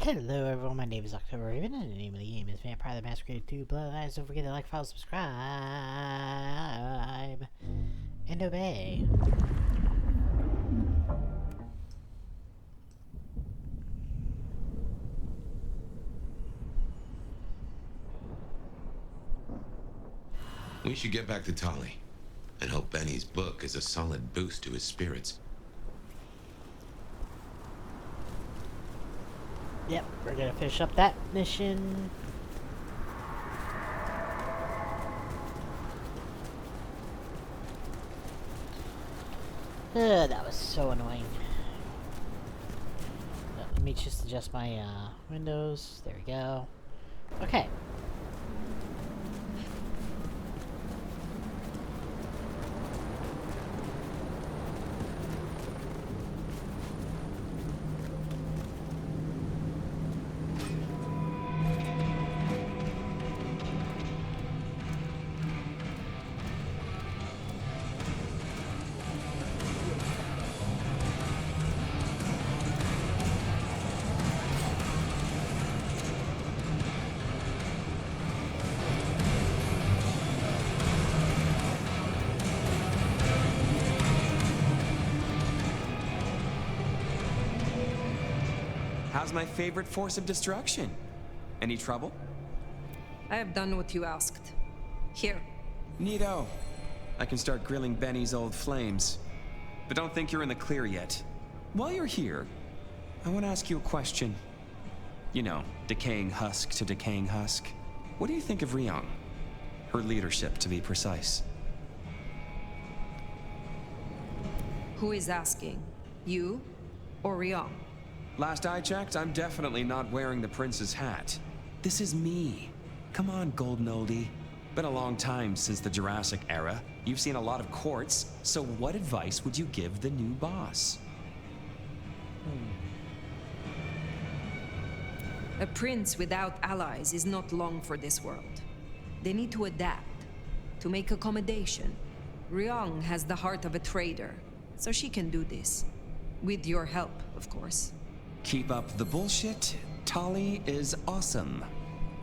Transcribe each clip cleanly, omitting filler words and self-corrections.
Hello everyone, my name is October Raven, and the name of the game is Vampire the Masquerade 2 Bloodlines. Don't forget to like, follow, subscribe, and obey. We should get back to Tolly, and hope Benny's book is a solid boost to his spirits. Yep, we're gonna finish up that mission. That was so annoying. Let me just adjust my windows. There we go. Okay. How's my favorite force of destruction? Any trouble? I have done what you asked. Here. Neato. I can start grilling Benny's old flames. But don't think you're in the clear yet. While you're here, I want to ask you a question. You know, decaying husk to decaying husk. What do you think of Ryong? Her leadership, to be precise. Who is asking? You or Ryong? Last I checked, I'm definitely not wearing the prince's hat. This is me. Come on, golden oldie. Been a long time since the Jurassic era. You've seen a lot of courts, so what advice would you give the new boss? A prince without allies is not long for this world. They need to adapt, to make accommodation. Ryong has the heart of a trader, so she can do this. With your help, of course. Keep up the bullshit. Tolly is awesome.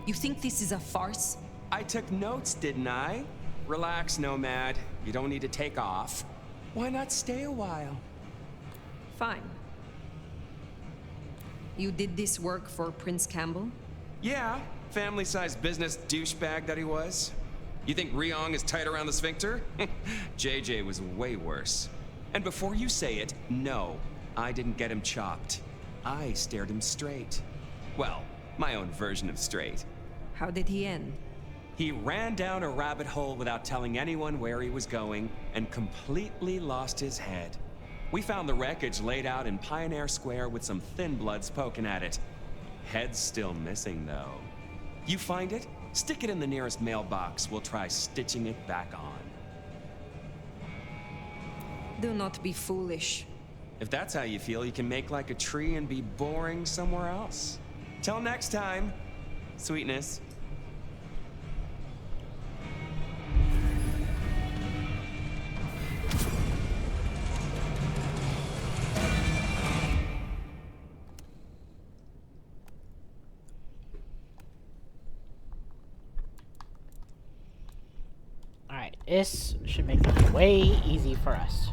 You think this is a farce? I took notes, didn't I? Relax, Nomad. You don't need to take off. Why not stay a while? Fine. You did this work for Prince Campbell? Yeah, family-sized business douchebag that he was. You think Ryong is tight around the sphincter? JJ was way worse. And before you say it, no, I didn't get him chopped. I stared him straight. Well, my own version of straight. How did he end? He ran down a rabbit hole without telling anyone where he was going and completely lost his head. We found the wreckage laid out in Pioneer Square with some thin bloods poking at it. Head's still missing, though. You find it, stick it in the nearest mailbox. We'll try stitching it back on. Do not be foolish. If that's how you feel, you can make like a tree and be boring somewhere else. Till next time, sweetness. Alright, this should make it way easy for us.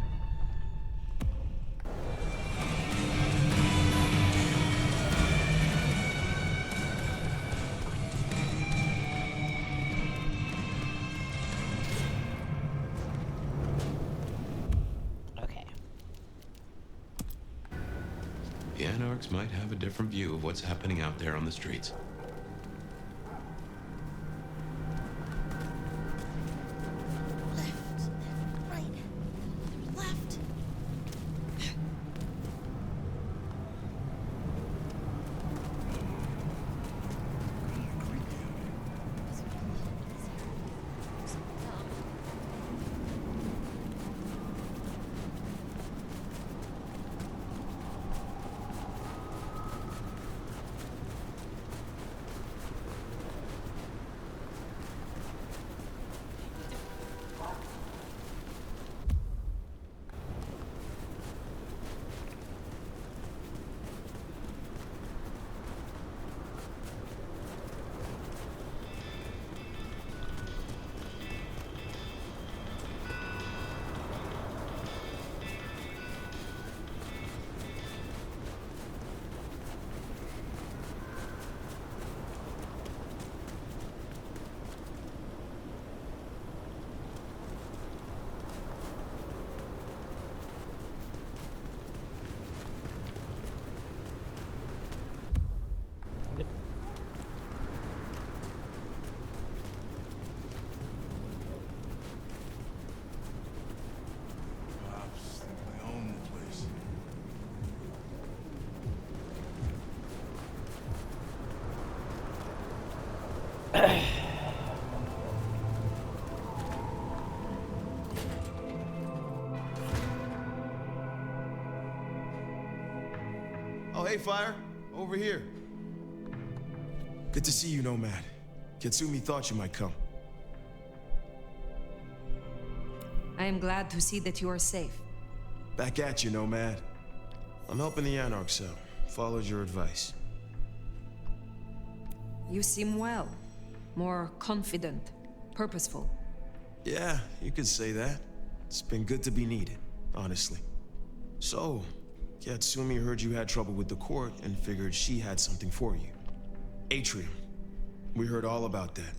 The Anarchs might have a different view of what's happening out there on the streets. Left, right, left. fire? Over here. Good to see you, Nomad. Katsumi thought you might come. I am glad to see that you are safe. Back at you, Nomad. I'm helping the Anarchs out. Followed your advice. You seem well. More confident, purposeful. Yeah, you could say that. It's been good to be needed, honestly. So, Katsumi heard you had trouble with the court and figured she had something for you. Atrium. We heard all about that.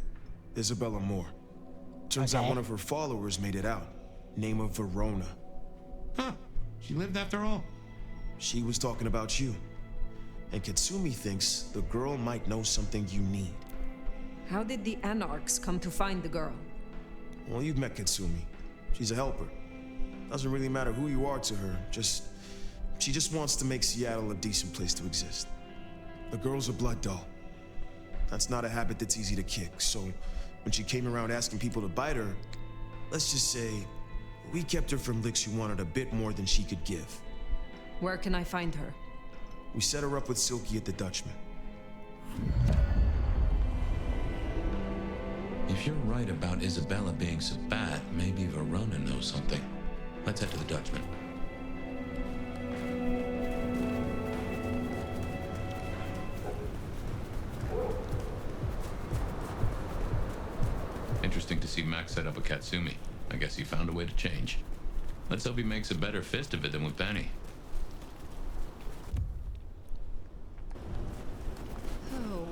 Isabella Moore. Turns out Okay. one of her followers made it out. Name of Verona. Huh. She lived after all. She was talking about you. And Katsumi thinks the girl might know something you need. How did the Anarchs come to find the girl? Well, you've met Katsumi. She's a helper. Doesn't really matter who you are to her, she just wants to make Seattle a decent place to exist. The girl's a blood doll. That's not a habit that's easy to kick, so when she came around asking people to bite her, let's just say, we kept her from licks who wanted a bit more than she could give. Where can I find her? We set her up with Silky at the Dutchman. If you're right about Isabella being so bad, maybe Verona knows something. Let's head to the Dutchman. Interesting to see Max set up a Katsumi. I guess he found a way to change. Let's hope he makes a better fist of it than with Benny. Oh.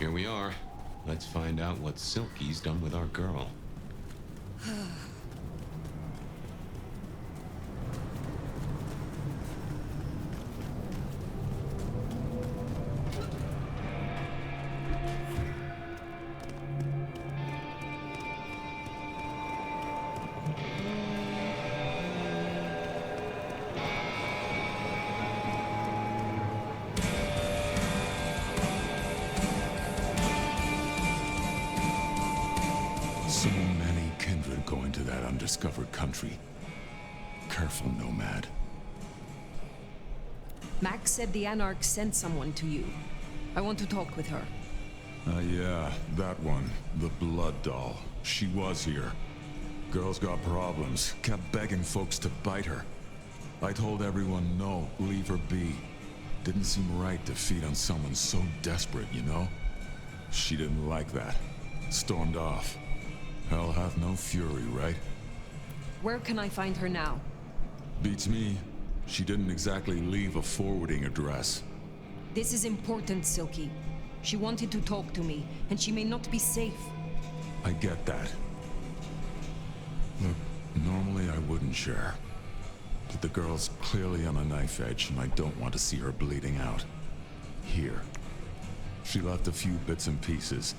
Here we are. Let's find out what Silky's done with our girl. So many kindred going to that undiscovered country. Careful, Nomad. Max said the Anarchs sent someone to you. I want to talk with her. Yeah, that one. The blood doll. She was here. Girl's got problems. Kept begging folks to bite her. I told everyone no, leave her be. Didn't seem right to feed on someone so desperate, you know? She didn't like that. Stormed off. Hell hath no fury, right? Where can I find her now? Beats me. She didn't exactly leave a forwarding address. This is important, Silky. She wanted to talk to me, and she may not be safe. I get that. Look, normally I wouldn't share. But the girl's clearly on a knife edge, and I don't want to see her bleeding out. Here. She left a few bits and pieces.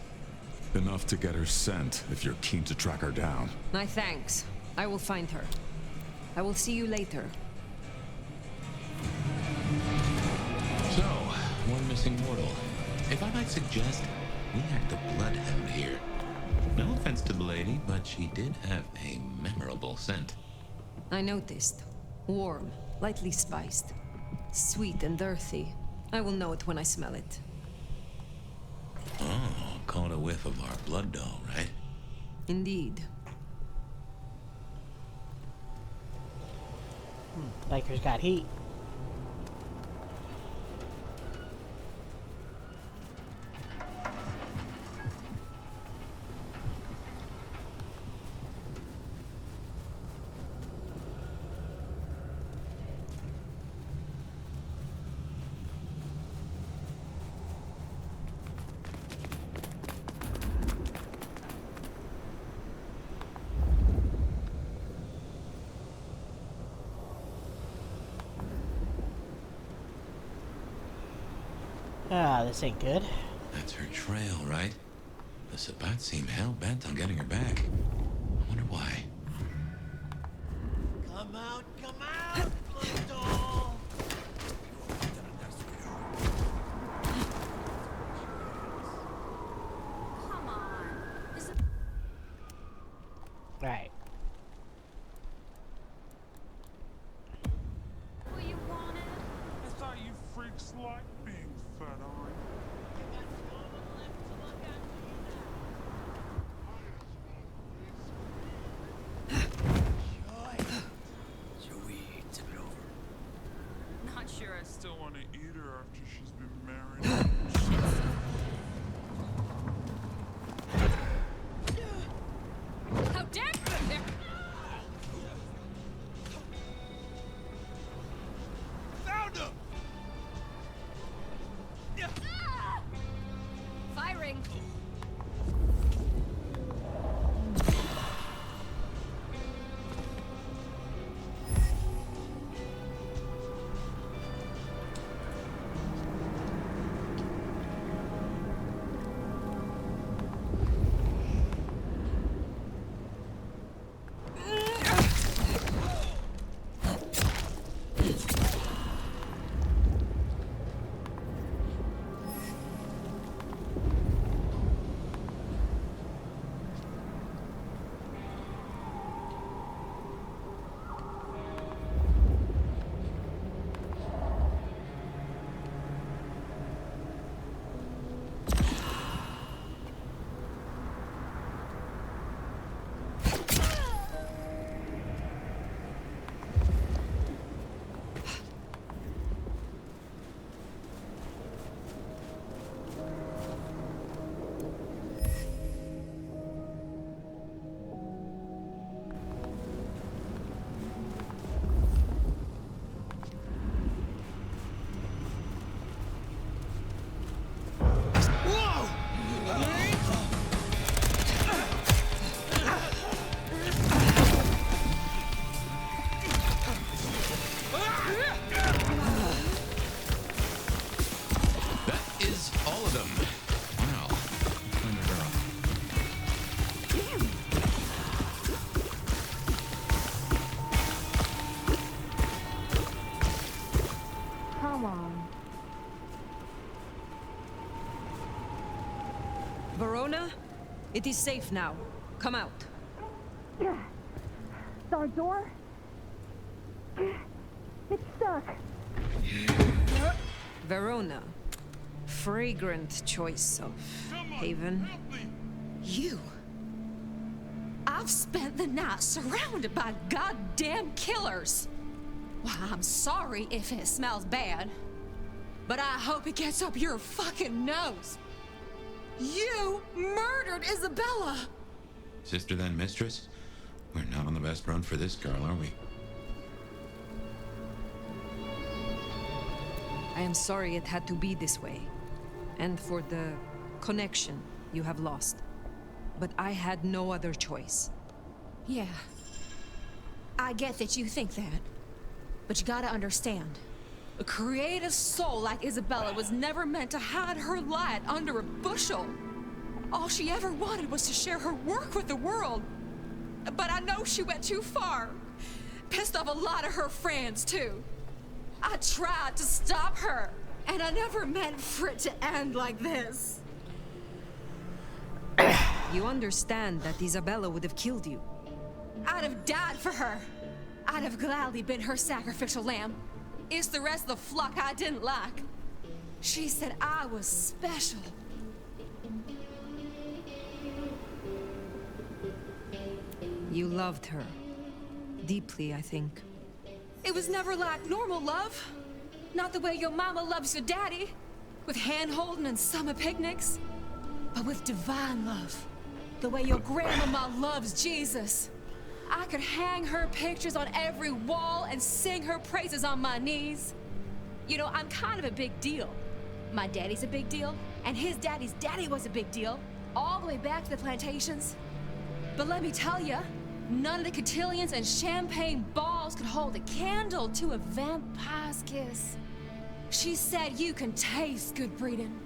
Enough to get her sent, if you're keen to track her down. My thanks. I will find her. I will see you later. So, one missing mortal. If I might suggest, we act the bloodhound here. No offense to the lady, but she did have a memorable scent. I noticed. Warm, lightly spiced. Sweet and earthy. I will know it when I smell it. Oh, caught a whiff of our blood doll, right? Indeed. Lakers got heat. Ah, this ain't good. That's her trail, right? The Sabbats seem hell-bent on getting her back. I wonder why. Come out, blood doll! Come on. This is Alright. what you wanted. I thought you freaks liked being fed on. Not sure. I still want to eat her after she's been married. How dare you there? Found him! Ah! Firing. That is all of them. Wow. Find her girl. Come on. Verona, it is safe now. Come out. Our door? It's stuck. Verona. Fragrant choice of haven. You? I've spent the night surrounded by goddamn killers. Why, I'm sorry if it smells bad, but I hope it gets up your fucking nose. You murdered Isabella! Sister then mistress? We're not on the best run for this girl, are we? I am sorry it had to be this way, and for the connection you have lost. But I had no other choice. Yeah. I get that you think that. But you gotta understand. A creative soul like Isabella was never meant to hide her light under a bushel. All she ever wanted was to share her work with the world. But I know she went too far. Pissed off a lot of her friends, too. I tried to stop her, and I never meant for it to end like this. You understand that Isabella would have killed you. I'd have died for her. I'd have gladly been her sacrificial lamb. It's the rest of the flock I didn't like. She said I was special. You loved her. Deeply, I think. It was never like normal love. Not the way your mama loves your daddy, with hand-holding and summer picnics. But with divine love. The way your grandmama loves Jesus. I could hang her pictures on every wall and sing her praises on my knees. You know, I'm kind of a big deal. My daddy's a big deal, and his daddy's daddy was a big deal, all the way back to the plantations. But let me tell you, none of the cotillions and champagne balls could hold a candle to a vampire's kiss. She said you can taste good breeding.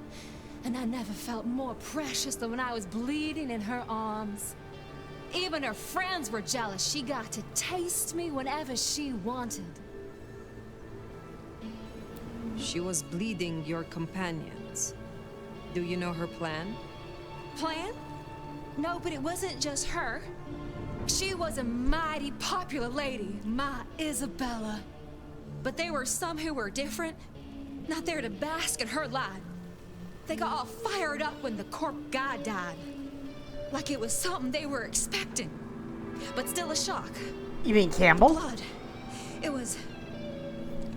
And I never felt more precious than when I was bleeding in her arms. Even her friends were jealous. She got to taste me whenever she wanted. She was bleeding your companions. Do you know her plan? Plan? No, but it wasn't just her. She was a mighty popular lady, my Isabella. But there were some who were different, not there to bask in her light. They got all fired up when the corp guy died. Like it was something they were expecting. But still a shock. You mean Campbell? Blood. It was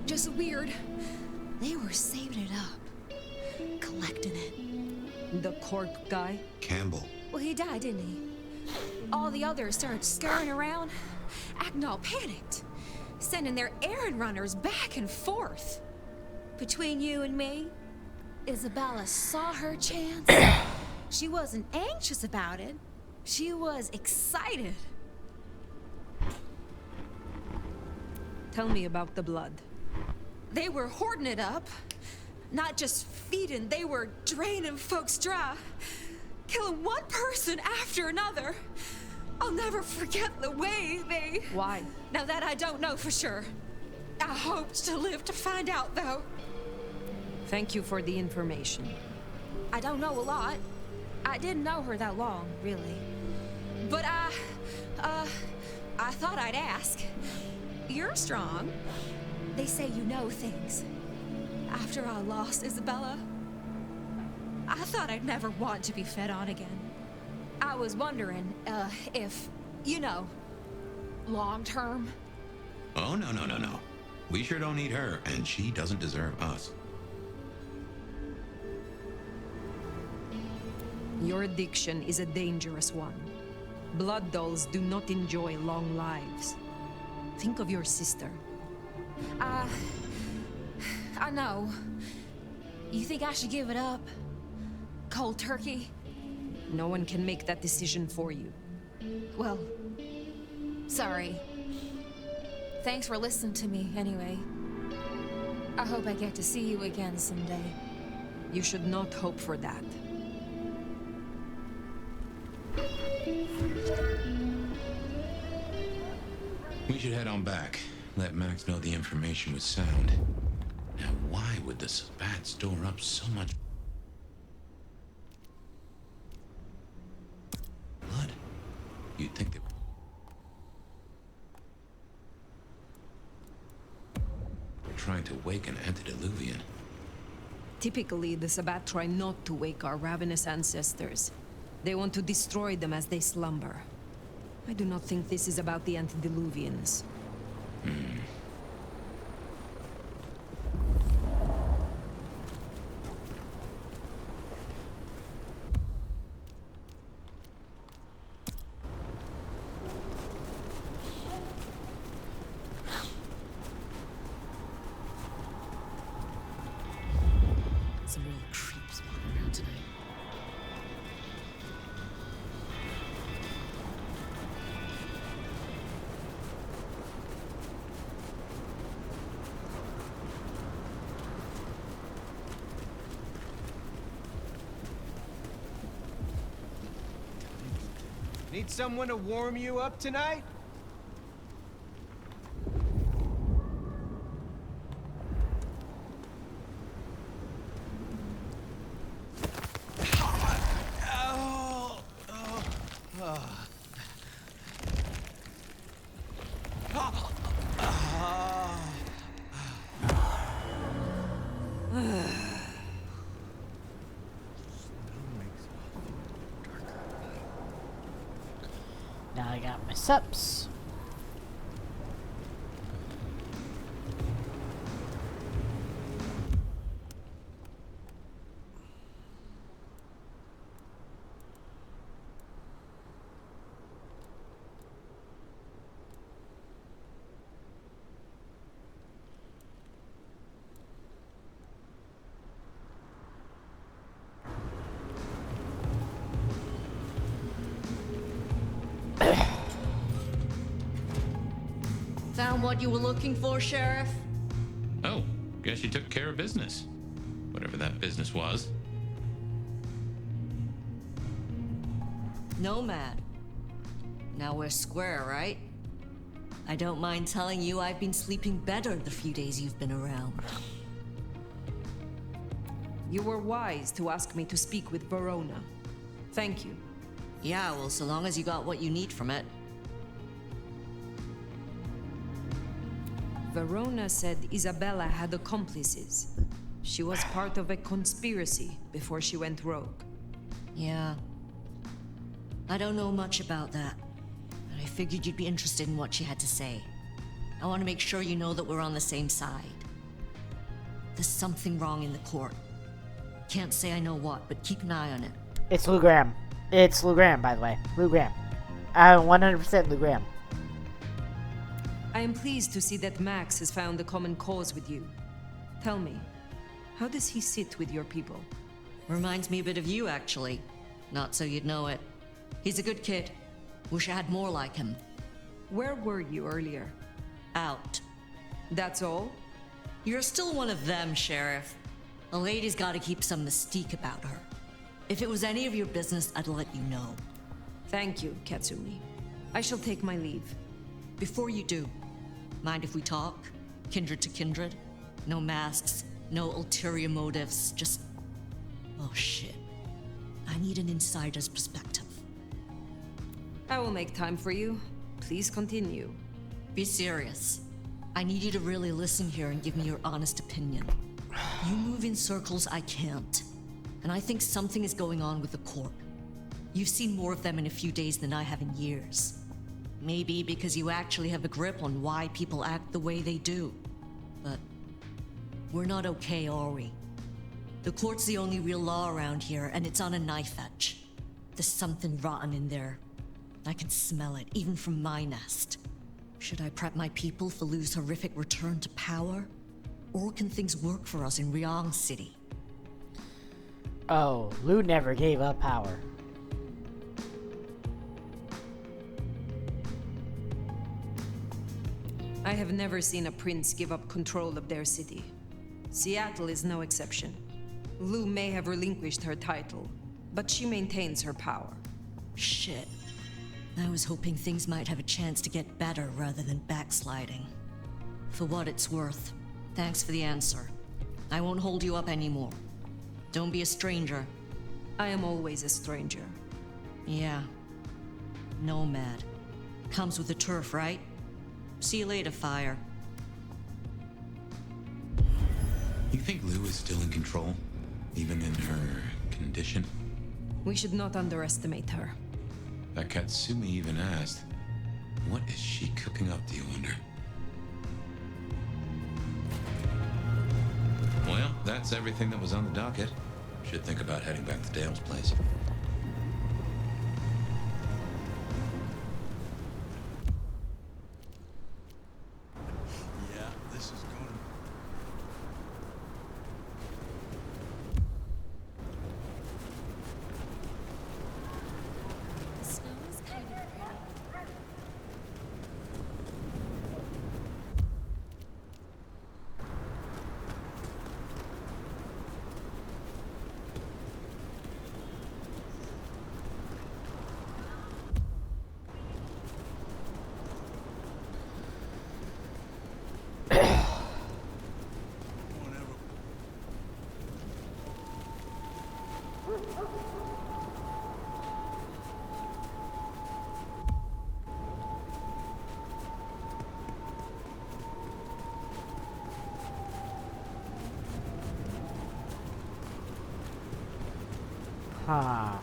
just weird. They were saving it up. Collecting it. The corp guy? Campbell. Well, he died, didn't he? All the others started scurrying around, acting all panicked, sending their errand runners back and forth. Between you and me, Isabella saw her chance. She wasn't anxious about it. She was excited. Tell me about the blood. They were hoarding it up. Not just feeding, they were draining folks dry. Killing one person after another. I'll never forget the way they... Why? Now that I don't know for sure. I hoped to live to find out, though. Thank you for the information. I don't know a lot. I didn't know her that long, really. But I thought I'd ask. You're strong. They say you know things. After I lost Isabella, I thought I'd never want to be fed on again. I was wondering, if, you know, long term. Oh, no. We sure don't need her, and she doesn't deserve us. Your addiction is a dangerous one. Blood dolls do not enjoy long lives. Think of your sister. I know. You think I should give it up? Cold turkey? No one can make that decision for you. Well, sorry. Thanks for listening to me, anyway. I hope I get to see you again someday. You should not hope for that. We should head on back. Let Max know the information was sound. Now, why would the Spat store up so much blood? You'd think they were trying to wake an antediluvian. Typically, the Sabbat try not to wake our ravenous ancestors. They want to destroy them as they slumber. I do not think this is about the antediluvians. Some real creeps walking around tonight. Need someone to warm you up tonight? Now I got my sups. Found what you were looking for, Sheriff? Oh, Guess you took care of business. Whatever that business was. Nomad. Now we're square, right? I don't mind telling you I've been sleeping better the few days you've been around. You were wise to ask me to speak with Verona. Thank you. Yeah, well, so long as you got what you need from it. Verona said Isabella had accomplices. She was part of a conspiracy before she went rogue. Yeah. I don't know much about that, but I figured you'd be interested in what she had to say. I want to make sure you know that we're on the same side. There's something wrong in the court. Can't say I know what, but keep an eye on it. It's Lou Graham. It's Lou Graham, by the way. Lou Graham. 100% Lou Graham. I am pleased to see that Max has found a common cause with you. Tell me, how does he sit with your people? Reminds me a bit of you, actually. Not so you'd know it. He's a good kid. Wish I had more like him. Where were you earlier? Out. That's all? You're still one of them, Sheriff. A lady's gotta keep some mystique about her. If it was any of your business, I'd let you know. Thank you, Katsumi. I shall take my leave. Before you do, mind if we talk? Kindred to kindred? No masks, no ulterior motives, just... Oh shit. I need an insider's perspective. I will make time for you. Please continue. Be serious. I need you to really listen here and give me your honest opinion. You move in circles I can't. And I think something is going on with the court. You've seen more of them in a few days than I have in years. Maybe because you actually have a grip on why people act the way they do. But we're not okay, are we? The court's the only real law around here, and it's on a knife edge. There's something rotten in there. I can smell it, even from my nest. Should I prep my people for Lu's horrific return to power? Or can things work for us in Ryong City? Oh, Lou never gave up power. I have never seen a prince give up control of their city. Seattle is no exception. Lou may have relinquished her title, but she maintains her power. Shit. I was hoping things might have a chance to get better rather than backsliding. For what it's worth, thanks for the answer. I won't hold you up anymore. Don't be a stranger. I am always a stranger. Yeah. Nomad. Comes with the turf, right? See you later, Fire. You think Lou is still in control? Even in her condition? We should not underestimate her. That Katsumi even asked, what is she cooking up, do you wonder? Well, that's everything that was on the docket. Should think about heading back to Dale's place. Yeah, this is going to... The snow is kind of pretty. Huh.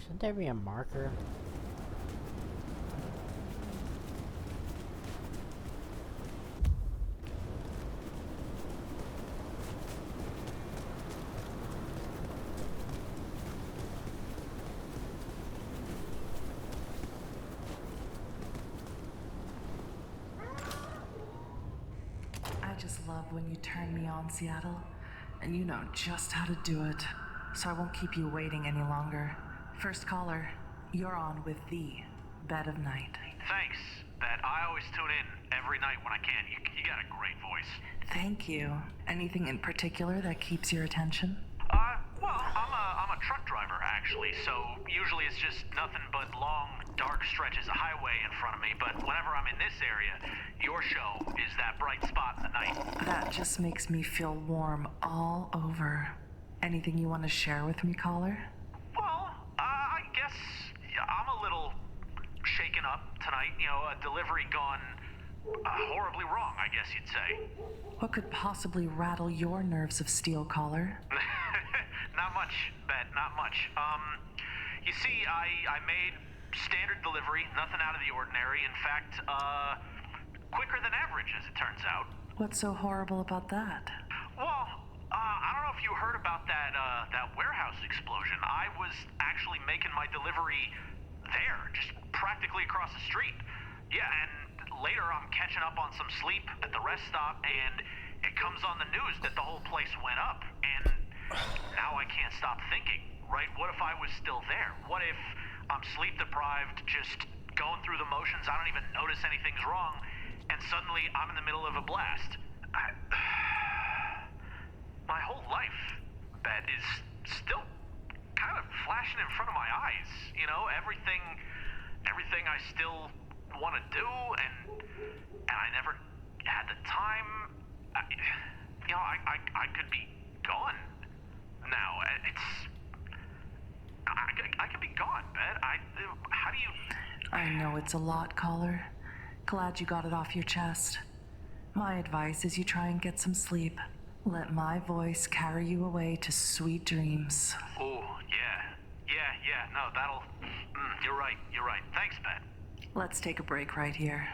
Shouldn't there be a marker? I just love when you turn me on, Seattle. And you know just how to do it. So I won't keep you waiting any longer. First caller, you're on with the Bet of Night. Thanks, Bet. I always tune in every every night when I can. You got a great voice. Thank you. Anything in particular that keeps your attention? Well, I'm a truck driver, actually, so usually it's just nothing but long, dark stretches of highway in front of me, but whenever I'm in this area, your show is that bright spot in the night. That just makes me feel warm all over. Anything you want to share with me, caller? Well, I guess I'm a little shaken up tonight. You know, a delivery gone horribly wrong, I guess you'd say. What could possibly rattle your nerves of steel, caller? Not much, Bet, not much. You see, I made standard delivery, nothing out of the ordinary. In fact, quicker than average, as it turns out. What's so horrible about that? Well, I don't know if you heard about that warehouse explosion. I was actually making my delivery there, just practically across the street. Yeah, and later I'm catching up on some sleep at the rest stop, and it comes on the news that the whole place went up. And now I can't stop thinking, right? What if I was still there? What if I'm sleep deprived, just going through the motions, I don't even notice anything's wrong, and suddenly I'm in the middle of a blast? My whole life, Bet, is still kind of flashing in front of my eyes. You know, everything I still want to do, and I never had the time. I could be gone now. I could be gone, Bet. How do you... I know it's a lot, caller. Glad you got it off your chest. My advice is you try and get some sleep. Let my voice carry you away to sweet dreams. Oh, yeah, no, that'll... you're right. Thanks, Bet. Let's take a break right here.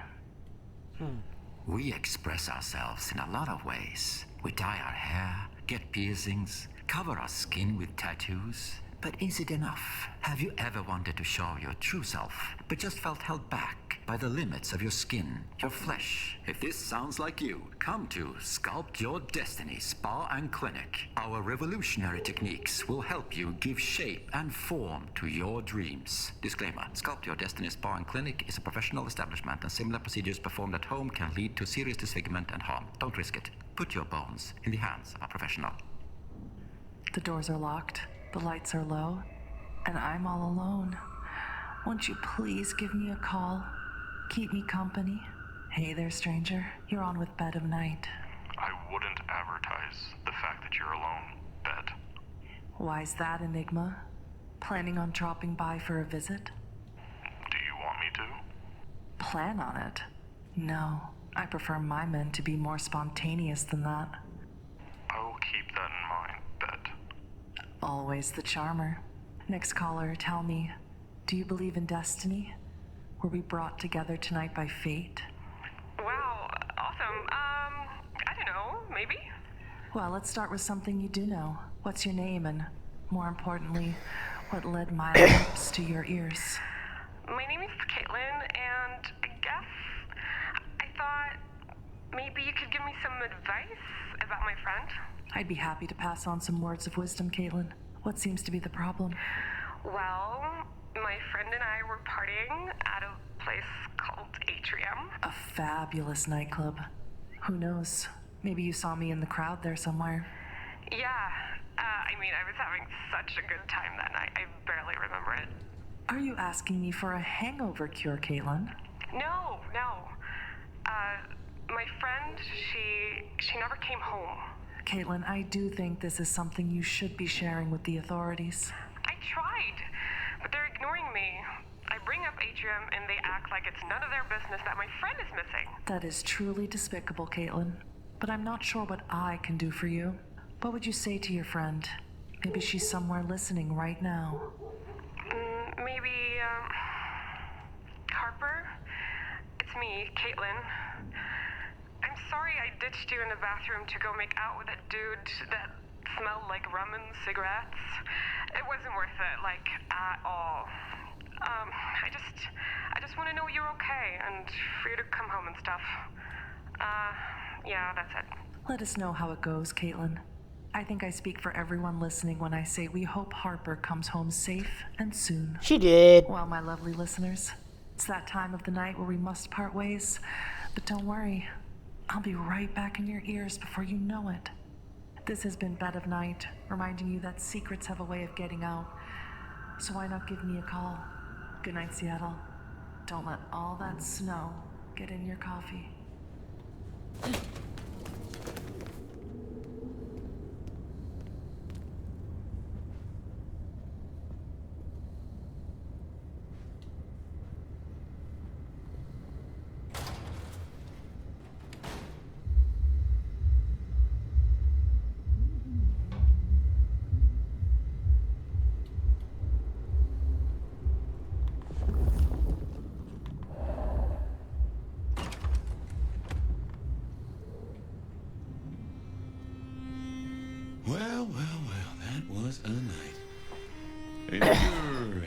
We express ourselves in a lot of ways. We dye our hair, get piercings, cover our skin with tattoos. But is it enough? Have you ever wanted to show your true self, but just felt held back by the limits of your skin, your flesh? If this sounds like you, come to Sculpt Your Destiny Spa and Clinic. Our revolutionary techniques will help you give shape and form to your dreams. Disclaimer: Sculpt Your Destiny Spa and Clinic is a professional establishment, and similar procedures performed at home can lead to serious disfigurement and harm. Don't risk it. Put your bones in the hands of a professional. The doors are locked. The lights are low, and I'm all alone. Won't you please give me a call? Keep me company. Hey there, stranger. You're on with Bet of Night. I wouldn't advertise the fact that you're alone, Bet. Why's that, Enigma? Planning on dropping by for a visit? Do you want me to? Plan on it? No. I prefer my men to be more spontaneous than that. I will keep that in mind, Bet. Always the charmer. Next caller, tell me, do you believe in destiny? Were we brought together tonight by fate? Wow, awesome. I don't know, maybe? Well, let's start with something you do know. What's your name, and more importantly, what led my lips to your ears? My name is Caitlin, and I guess I thought maybe you could give me some advice about my friend. I'd be happy to pass on some words of wisdom, Caitlin. What seems to be the problem? Well, my friend and I were partying at a place called Atrium. A fabulous nightclub. Who knows? Maybe you saw me in the crowd there somewhere. Yeah, I was having such a good time that night. I barely remember it. Are you asking me for a hangover cure, Caitlin? No. My friend, she never came home. Caitlin, I do think this is something you should be sharing with the authorities. I tried, but they're ignoring me. I bring up Atrium and they act like it's none of their business that my friend is missing. That is truly despicable, Caitlin. But I'm not sure what I can do for you. What would you say to your friend? Maybe she's somewhere listening right now. Maybe, Harper? It's me, Caitlin. I'm sorry I ditched you in the bathroom to go make out with that dude that smelled like rum and cigarettes. It wasn't worth it, like, at all. I just want to know you're okay and for you to come home and stuff. Yeah, that's it. Let us know how it goes, Caitlin. I think I speak for everyone listening when I say we hope Harper comes home safe and soon. She did. Well, my lovely listeners, it's that time of the night where we must part ways. But don't worry, I'll be right back in your ears before you know it. This has been Bed of Night, reminding you that secrets have a way of getting out. So why not give me a call? Good night, Seattle. Don't let all that snow get in your coffee. Well, that was a night. If you're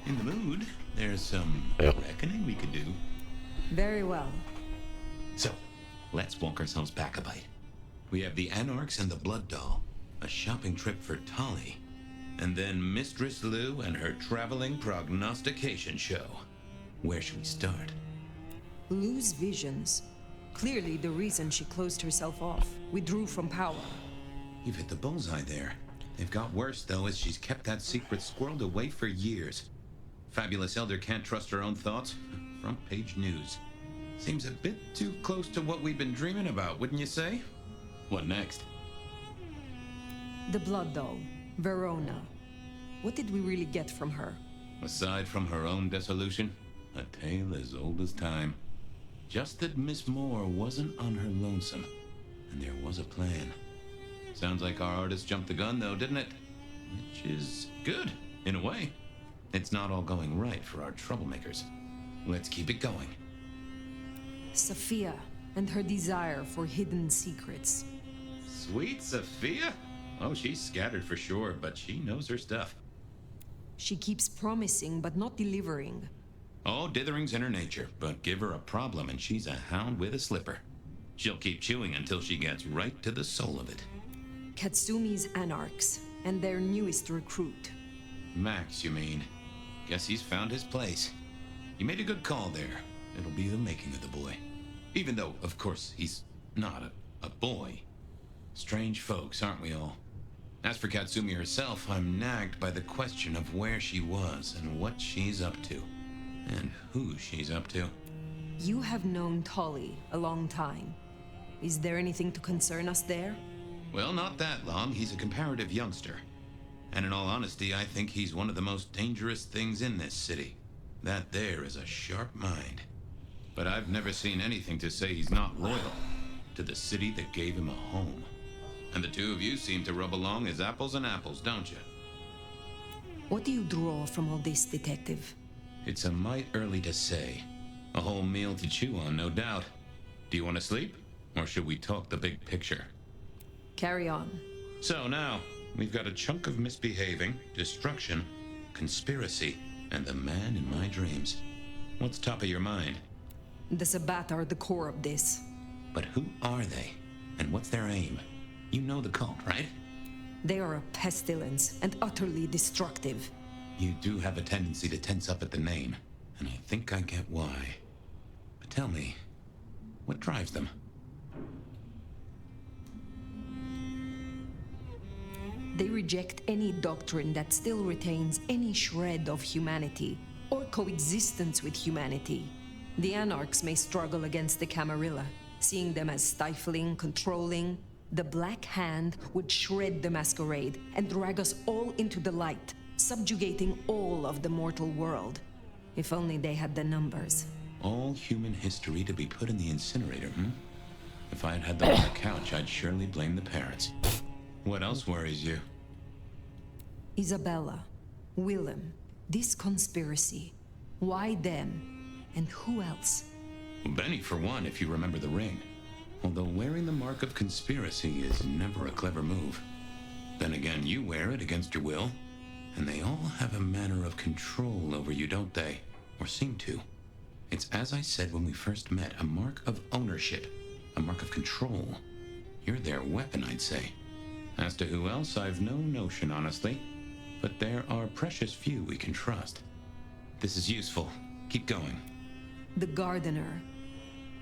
in the mood, there's some reckoning we could do. Very well. So, let's walk ourselves back a bite. We have the Anarchs and the Blood Doll, a shopping trip for Tolly, and then Mistress Lou and her traveling prognostication show. Where should we start? Lou's visions. Clearly the reason she closed herself off, withdrew from power. You've hit the bullseye there. They've got worse, though, as she's kept that secret squirreled away for years. Fabulous Elder can't trust her own thoughts. Front page news. Seems a bit too close to what we've been dreaming about, wouldn't you say? What next? The Blood Doll, Verona. What did we really get from her? Aside from her own dissolution, a tale as old as time. Just that Miss Moore wasn't on her lonesome, and there was a plan. Sounds like our artist jumped the gun, though, didn't it? Which is good, in a way. It's not all going right for our troublemakers. Let's keep it going. Sophia and her desire for hidden secrets. Sweet Sophia? Oh, she's scattered for sure, but she knows her stuff. She keeps promising but not delivering. Oh, dithering's in her nature, but give her a problem and she's a hound with a slipper. She'll keep chewing until she gets right to the soul of it. Katsumi's Anarchs, and their newest recruit. Max, you mean? Guess he's found his place. You made a good call there. It'll be the making of the boy. Even though, of course, he's not a boy. Strange folks, aren't we all? As for Katsumi herself, I'm nagged by the question of where she was and what she's up to. And who she's up to. You have known Tolly a long time. Is there anything to concern us there? Well, not that long. He's a comparative youngster. And in all honesty, I think he's one of the most dangerous things in this city. That there is a sharp mind. But I've never seen anything to say he's not loyal to the city that gave him a home. And the two of you seem to rub along as apples and apples, don't you? What do you draw from all this, Detective? It's a mite early to say. A whole meal to chew on, no doubt. Do you want to sleep? Or should we talk the big picture? Carry on. So now, we've got a chunk of misbehaving, destruction, conspiracy, and the man in my dreams. What's top of your mind? The Sabbat are the core of this. But who are they? And what's their aim? You know the cult, right? They are a pestilence and utterly destructive. You do have a tendency to tense up at the name, and I think I get why. But tell me, what drives them? They reject any doctrine that still retains any shred of humanity, or coexistence with humanity. The Anarchs may struggle against the Camarilla, seeing them as stifling, controlling. The Black Hand would shred the masquerade and drag us all into the light, subjugating all of the mortal world. If only they had the numbers. All human history to be put in the incinerator, If I had had them on the couch, I'd surely blame the parents. What else worries you? Isabella, Willem, this conspiracy. Why them? And who else? Benny, for one, if you remember the ring. Although wearing the mark of conspiracy is never a clever move. Then again, you wear it against your will. And they all have a manner of control over you, don't they? Or seem to. It's as I said when we first met, a mark of ownership. A mark of control. You're their weapon, I'd say. As to who else, I've no notion, honestly. But there are precious few we can trust. This is useful. Keep going. The Gardener.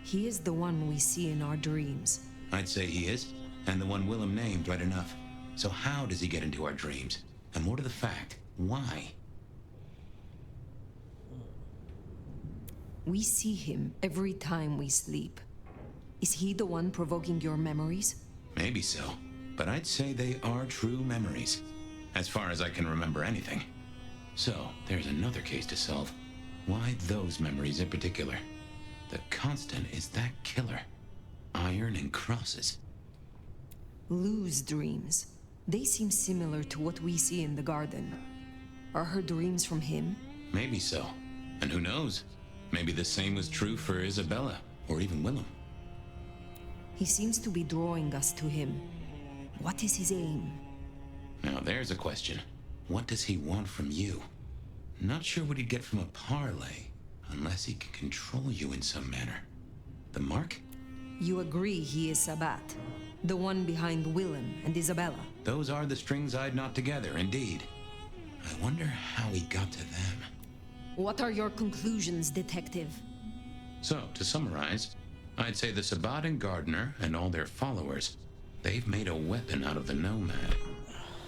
He is the one we see in our dreams. I'd say he is, and the one Willem named right enough. So how does he get into our dreams? And more to the fact, why? We see him every time we sleep. Is he the one provoking your memories? Maybe so, but I'd say they are true memories, as far as I can remember anything. So, there's another case to solve. Why those memories in particular? The constant is that killer. Iron and crosses. Lou's dreams. They seem similar to what we see in the garden. Are her dreams from him? Maybe so. And who knows? Maybe the same was true for Isabella, or even Willem. He seems to be drawing us to him. What is his aim? Now there's a question. What does he want from you? Not sure what he'd get from a parlay, unless he can control you in some manner. The mark? You agree he is Sabat, the one behind Willem and Isabella. Those are the strings I'd knot together, indeed. I wonder how he got to them. What are your conclusions, detective? So, to summarize, I'd say the Sabat and Gardner and all their followers, they've made a weapon out of the Nomad.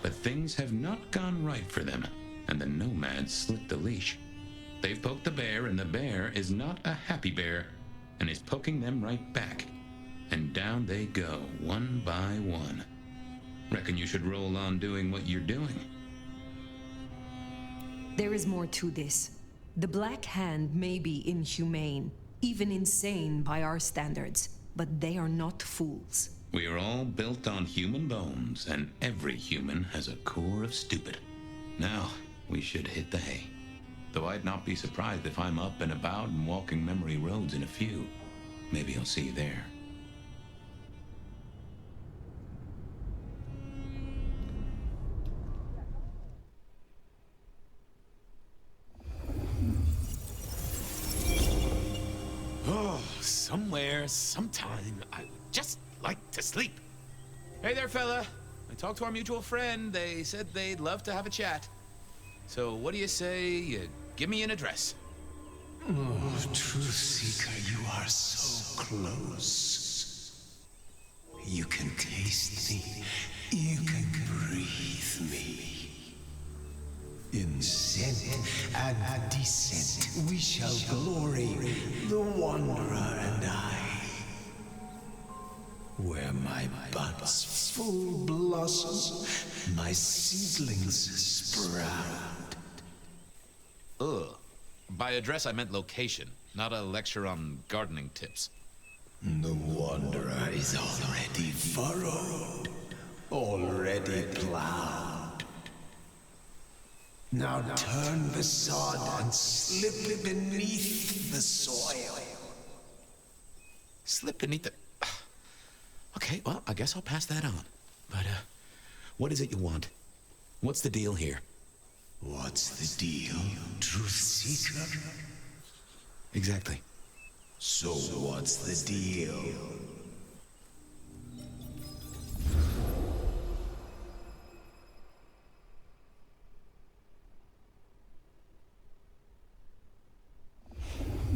But things have not gone right for them, and the Nomad slipped the leash. They've poked the bear, and the bear is not a happy bear, and is poking them right back. And down they go, one by one. Reckon you should roll on doing what you're doing. There is more to this. The Black Hand may be inhumane, even insane by our standards, but they are not fools. We are all built on human bones, and every human has a core of stupid. Now, we should hit the hay. Though I'd not be surprised if I'm up and about and walking memory roads in a few. Maybe I'll see you there. Oh, somewhere, sometime, I would just like to sleep. Hey there, fella. I talked to our mutual friend. They said they'd love to have a chat. So what do you say you give me an address? Oh, Truth Seeker, you are so close. You can taste me. You can breathe me. In scent and descent we shall glory, the Wanderer and I. Where my buds full blossom, my seedlings sprout. Ugh. By address, I meant location, not a lecture on gardening tips. The Wanderer is already furrowed, already plowed. Now turn the sod and slip beneath the soil. Slip beneath the... Okay, well, I guess I'll pass that on. But, what is it you want? What's the deal here? What's the deal, Truth Seeker? Exactly. So what's the deal?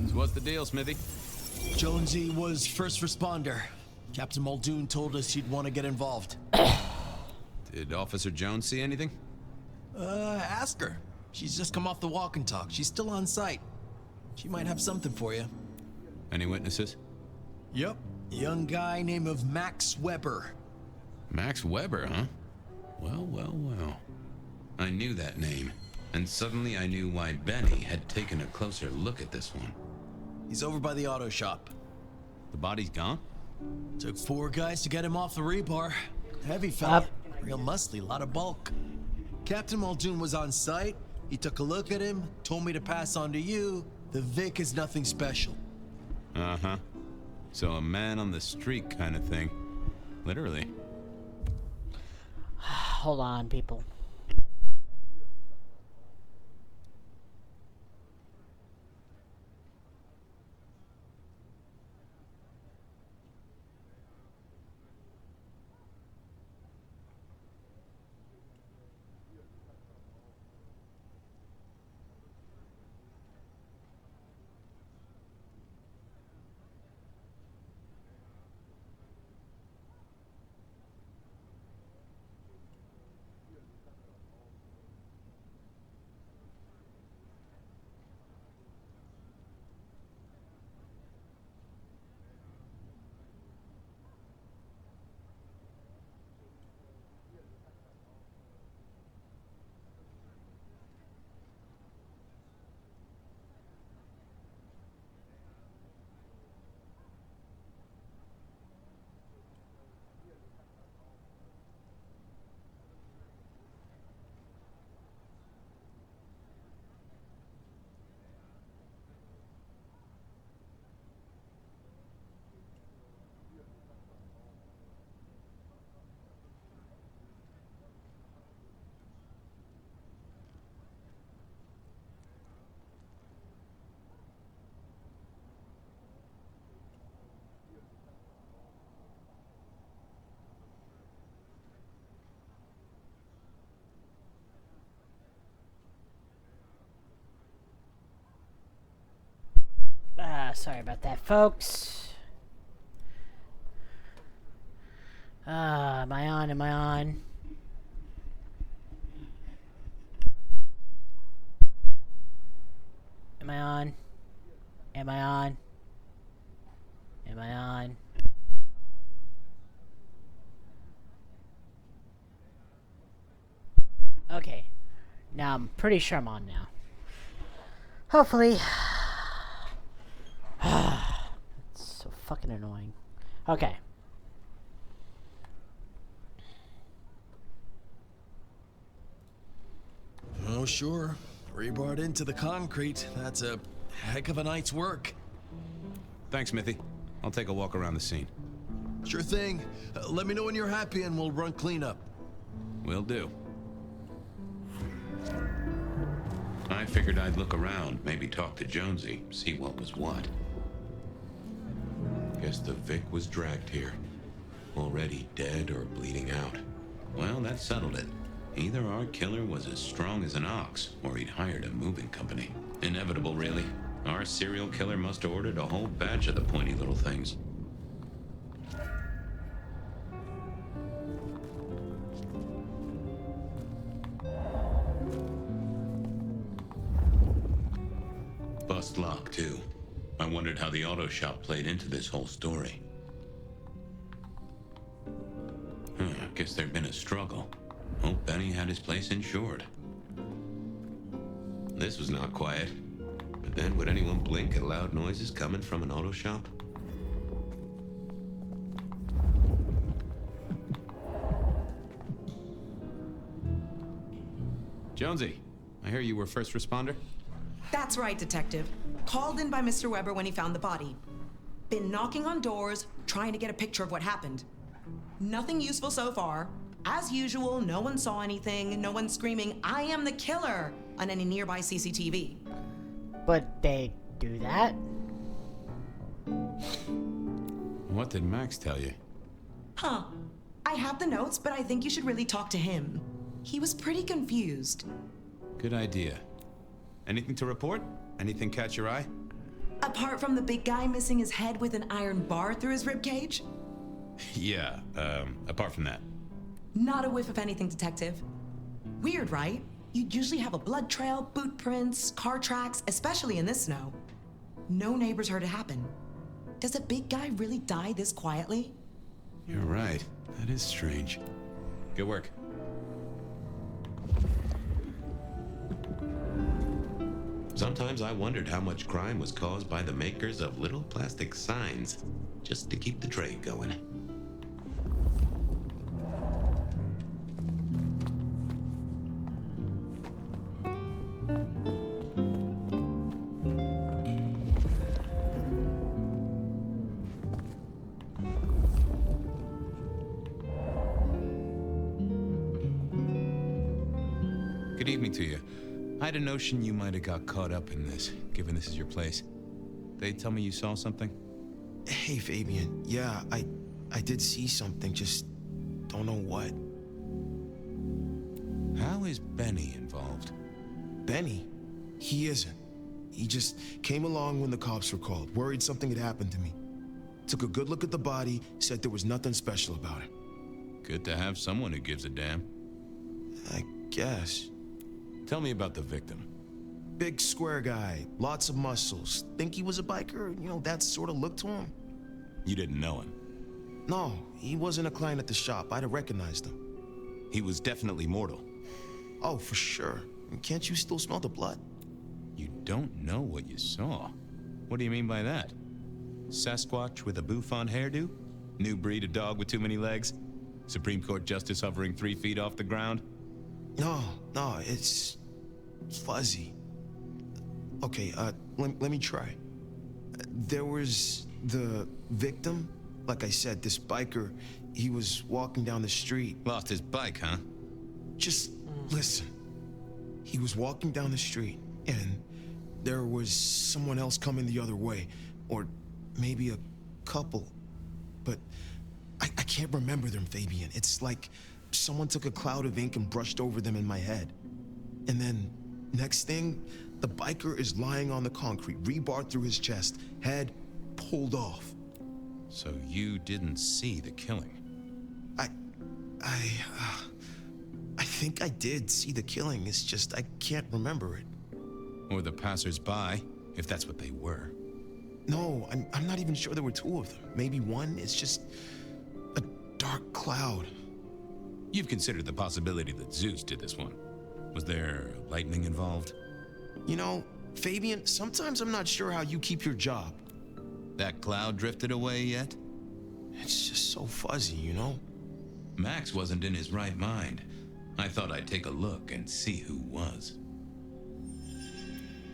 So what's the deal, Smithy? Jonesy was first responder. Captain Muldoon told us he'd want to get involved. Did Officer Jones see anything? Ask her. She's just come off the walk and talk. She's still on site. She might have something for you. Any witnesses? Yep. Young guy named of Max Weber. Max Weber, huh? Well, well, well. I knew that name, and suddenly I knew why Benny had taken a closer look at this one. He's over by the auto shop. The body's gone? Took 4 guys to get him off the rebar. Heavy fella. Real muscly, lot of bulk. Captain Muldoon was on site. He took a look at him, told me to pass on to you. The Vic is nothing special. Uh-huh. So a man on the street kind of thing. Literally. Hold on, people. Sorry about that, folks. Am I on? Am I on? Am I on? Am I on? Am I on? Okay. Now I'm pretty sure I'm on now. Hopefully. It's so fucking annoying. Okay. Oh, sure. Rebarred into the concrete. That's a heck of a night's work. Thanks, Smithy. I'll take a walk around the scene. Sure thing. Let me know when you're happy and we'll run cleanup. Will do. I figured I'd look around, maybe talk to Jonesy, see what was what. Guess the Vic was dragged here. Already dead or bleeding out. Well, that settled it. Either our killer was as strong as an ox, or he'd hired a moving company. Inevitable, really. Our serial killer must have ordered a whole batch of the pointy little things. Bust lock, too. I wondered how the auto shop played into this whole story. Guess there'd been a struggle. Hope Benny had his place insured. This was not quiet. But then would anyone blink at loud noises coming from an auto shop? Jonesy, I hear you were first responder? That's right, Detective. Called in by Mr. Weber when he found the body. Been knocking on doors, trying to get a picture of what happened. Nothing useful so far. As usual, no one saw anything, no one screaming, "I am the killer," on any nearby CCTV. But they do that? What did Max tell you? Huh. I have the notes, but I think you should really talk to him. He was pretty confused. Good idea. Anything to report? Anything catch your eye? Apart from the big guy missing his head with an iron bar through his ribcage? Yeah, apart from that. Not a whiff of anything, Detective. Weird, right? You'd usually have a blood trail, boot prints, car tracks, especially in this snow. No neighbors heard it happen. Does a big guy really die this quietly? You're right. That is strange. Good work. Sometimes I wondered how much crime was caused by the makers of little plastic signs, just to keep the trade going. Good evening to you. I had a notion you might have got caught up in this, given this is your place. They tell me you saw something? Hey, Fabian. Yeah, I did see something, just don't know what. How is Benny involved? Benny? He isn't. He just came along when the cops were called, worried something had happened to me. Took a good look at the body, said there was nothing special about it. Good to have someone who gives a damn. I guess. Tell me about the victim. Big square guy, lots of muscles. Think he was a biker? You know, that sort of look to him? You didn't know him? No, he wasn't a client at the shop. I'd have recognized him. He was definitely mortal. Oh, for sure. Can't you still smell the blood? You don't know what you saw. What do you mean by that? Sasquatch with a bouffant hairdo? New breed of dog with too many legs? Supreme Court justice hovering 3 feet off the ground? No, it's fuzzy. Okay, let me try. There was the victim. Like I said, this biker, he was walking down the street. Lost his bike, huh? Just listen. He was walking down the street, and there was someone else coming the other way. Or maybe a couple. But I can't remember them, Fabian. It's like someone took a cloud of ink and brushed over them in my head. And then, next thing, The biker is lying on the concrete, rebar through his chest, head pulled off. So you didn't see the killing? I think I did see the killing. It's just I can't remember it. Or the passers-by, if that's what they were. No, I'm not even sure there were two of them. Maybe one. It's just a dark cloud. You've considered the possibility that Zeus did this one. Was there lightning involved? You know, Fabian, sometimes I'm not sure how you keep your job. That cloud drifted away yet? It's just so fuzzy, you know? Max wasn't in his right mind. I thought I'd take a look and see who was.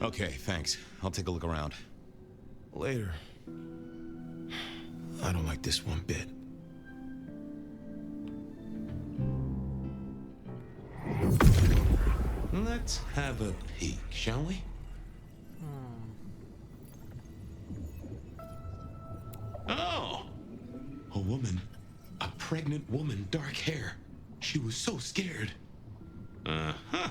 Okay, thanks. I'll take a look around. Later. I don't like this one bit. Let's have a peek, shall we? Oh! A woman. A pregnant woman, dark hair. She was so scared. Uh-huh.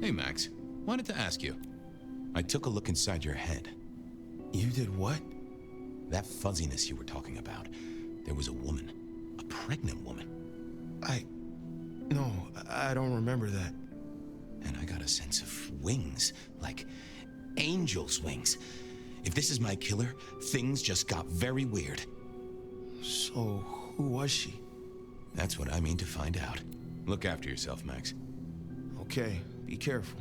Hey, Max. Wanted to ask you. I took a look inside your head. You did what? That fuzziness you were talking about. There was a woman. A pregnant woman. No, I don't remember that. And I got a sense of wings. Like angel's wings. If this is my killer, things just got very weird. So, who was she? That's what I mean to find out. Look after yourself, Max. Okay, be careful.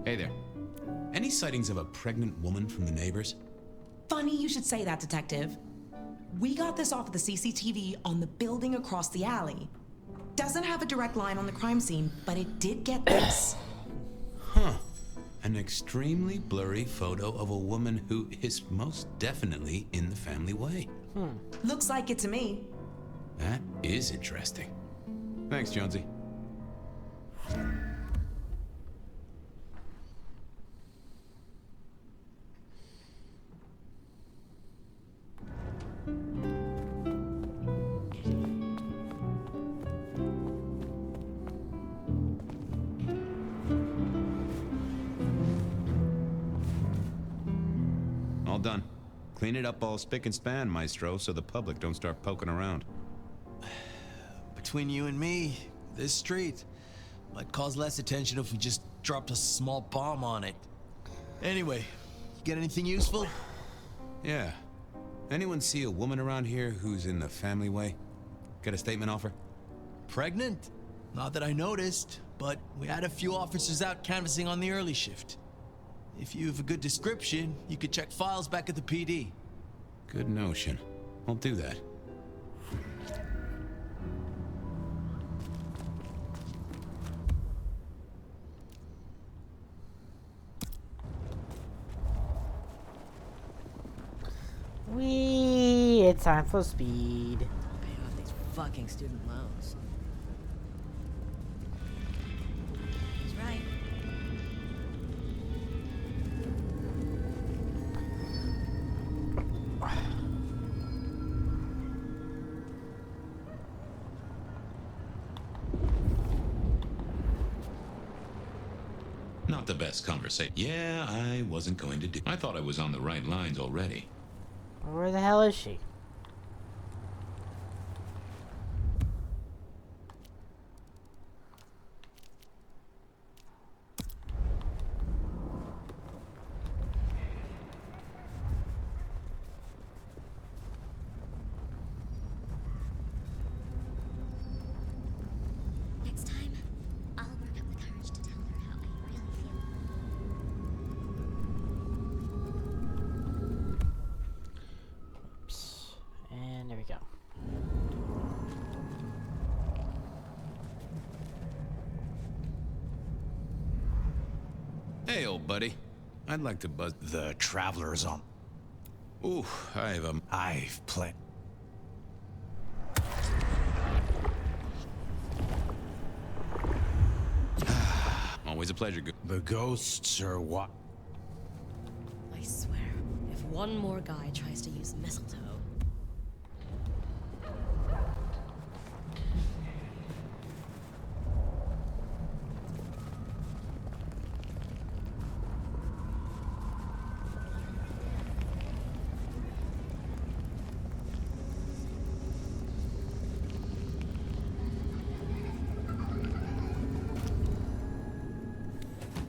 Hey there. Any sightings of a pregnant woman from the neighbors? Funny you should say that, Detective. We got this off of the CCTV on the building across the alley. Doesn't have a direct line on the crime scene, but it did get this. Huh. An extremely blurry photo of a woman who is most definitely in the family way. Looks like it to me. That is interesting. Thanks, Jonesy. All done. Clean it up all spick and span, Maestro, so the public don't start poking around. Between you and me, this street might cause less attention if we just dropped a small bomb on it. Anyway, you get anything useful? Yeah. Anyone see a woman around here who's in the family way? Get a statement off her? Pregnant? Not that I noticed, but we had a few officers out canvassing on the early shift. If you have a good description, you could check files back at the PD. Good notion. I'll do that. Whee! It's time for speed. Pay off these fucking student loans. He's right. Not the best conversation. Yeah, I wasn't going to do. I thought I was on the right lines already. Where the hell is she? Next time, I'll work up the courage to tell her how I really feel. Oops. And there we go. Hey, old buddy. I'd like to buzz The Traveler's on. Ooh, I've played. Always a pleasure. The ghosts are what? I swear, if one more guy tries to use mistletoe.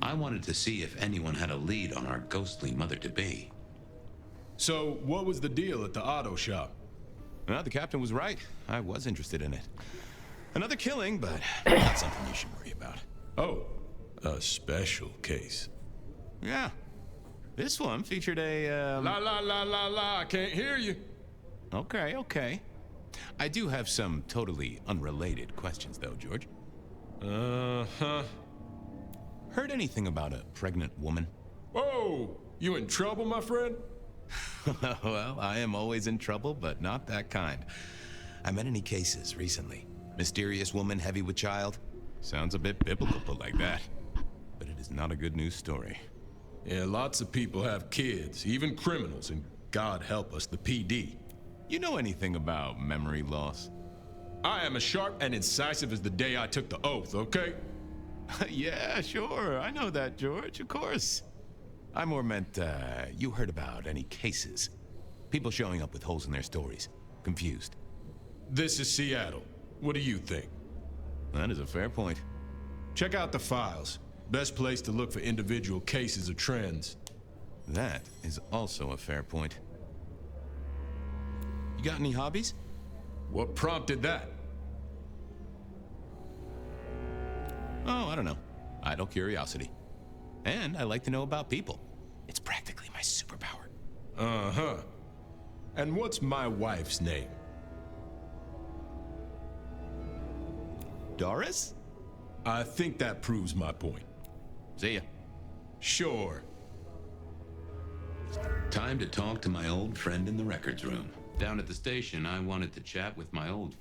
I wanted to see if anyone had a lead on our ghostly mother-to-be. So, what was the deal at the auto shop? Well, the captain was right. I was interested in it. Another killing, but not something you should worry about. Oh, a special case. Yeah. This one featured a, I can't hear you. Okay, okay. I do have some totally unrelated questions, though, George. Uh-huh. Heard anything about a pregnant woman? Whoa! You in trouble, my friend? Well, I am always in trouble, but not that kind. I met any cases recently. Mysterious woman heavy with child? Sounds a bit biblical put like that. But it is not a good news story. Yeah, lots of people have kids, even criminals, and God help us, the PD. You know anything about memory loss? I am as sharp and incisive as the day I took the oath, okay? Yeah, sure. I know that, George, of course. I more meant, you heard about any cases. People showing up with holes in their stories. Confused. This is Seattle. What do you think? That is a fair point. Check out the files. Best place to look for individual cases or trends. That is also a fair point. You got any hobbies? What prompted that? Oh, I don't know. Idle curiosity. And I like to know about people. It's practically my superpower. Uh-huh. And what's my wife's name? Doris? I think that proves my point. See ya. Sure. Time to talk to my old friend in the records room. Down at the station, I wanted to chat with my old...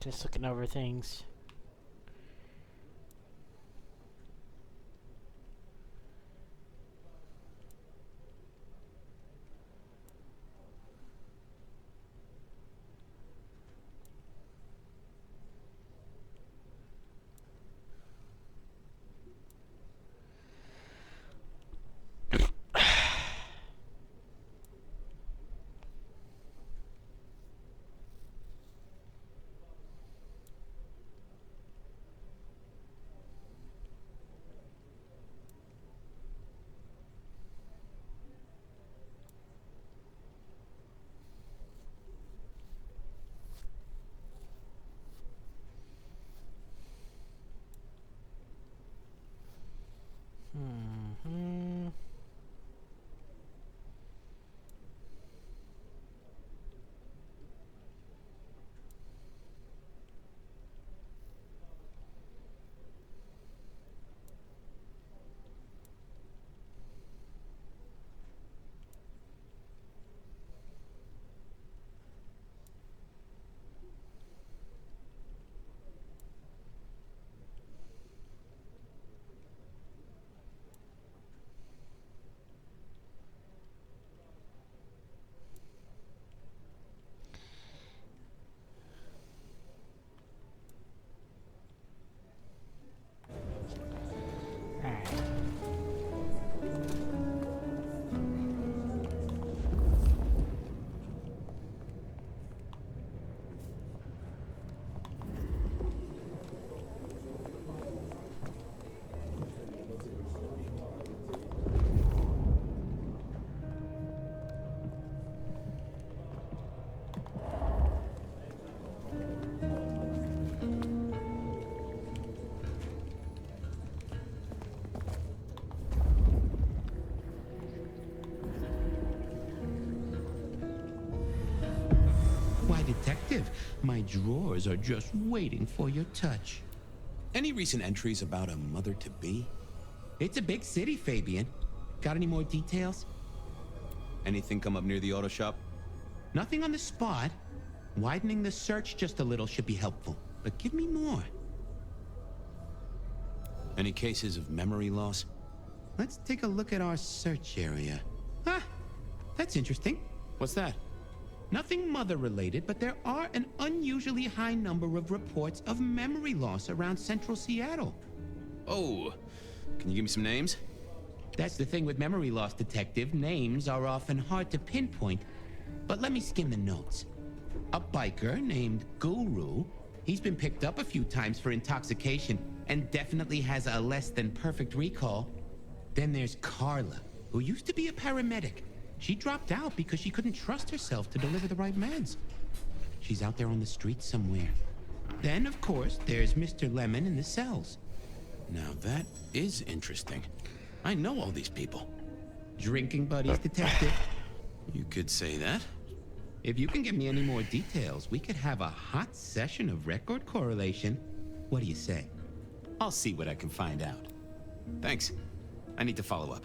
Just looking over things. detective. My drawers are just waiting for your touch. Any recent entries about a mother-to-be? It's a big city, Fabian. Got any more details? Anything come up near the auto shop? Nothing on the spot. Widening the search just a little should be helpful, but give me more. Any cases of memory loss? Let's take a look at our search area. Ah, that's interesting. What's that? Nothing mother-related, but there are an unusually high number of reports of memory loss around central Seattle. Oh, can you give me some names? That's the thing with memory loss, Detective. Names are often hard to pinpoint, but let me skim the notes. A biker named Guru. He's been picked up a few times for intoxication and definitely has a less than perfect recall. Then there's Carla, who used to be a paramedic. She dropped out because she couldn't trust herself to deliver the right meds. She's out there on the streets somewhere. Then, of course, there's Mr. Lemon in the cells. Now that is interesting. I know all these people. Drinking buddies, Detective. You could say that. If you can get me any more details, we could have a hot session of record correlation. What do you say? I'll see what I can find out. Thanks. I need to follow up.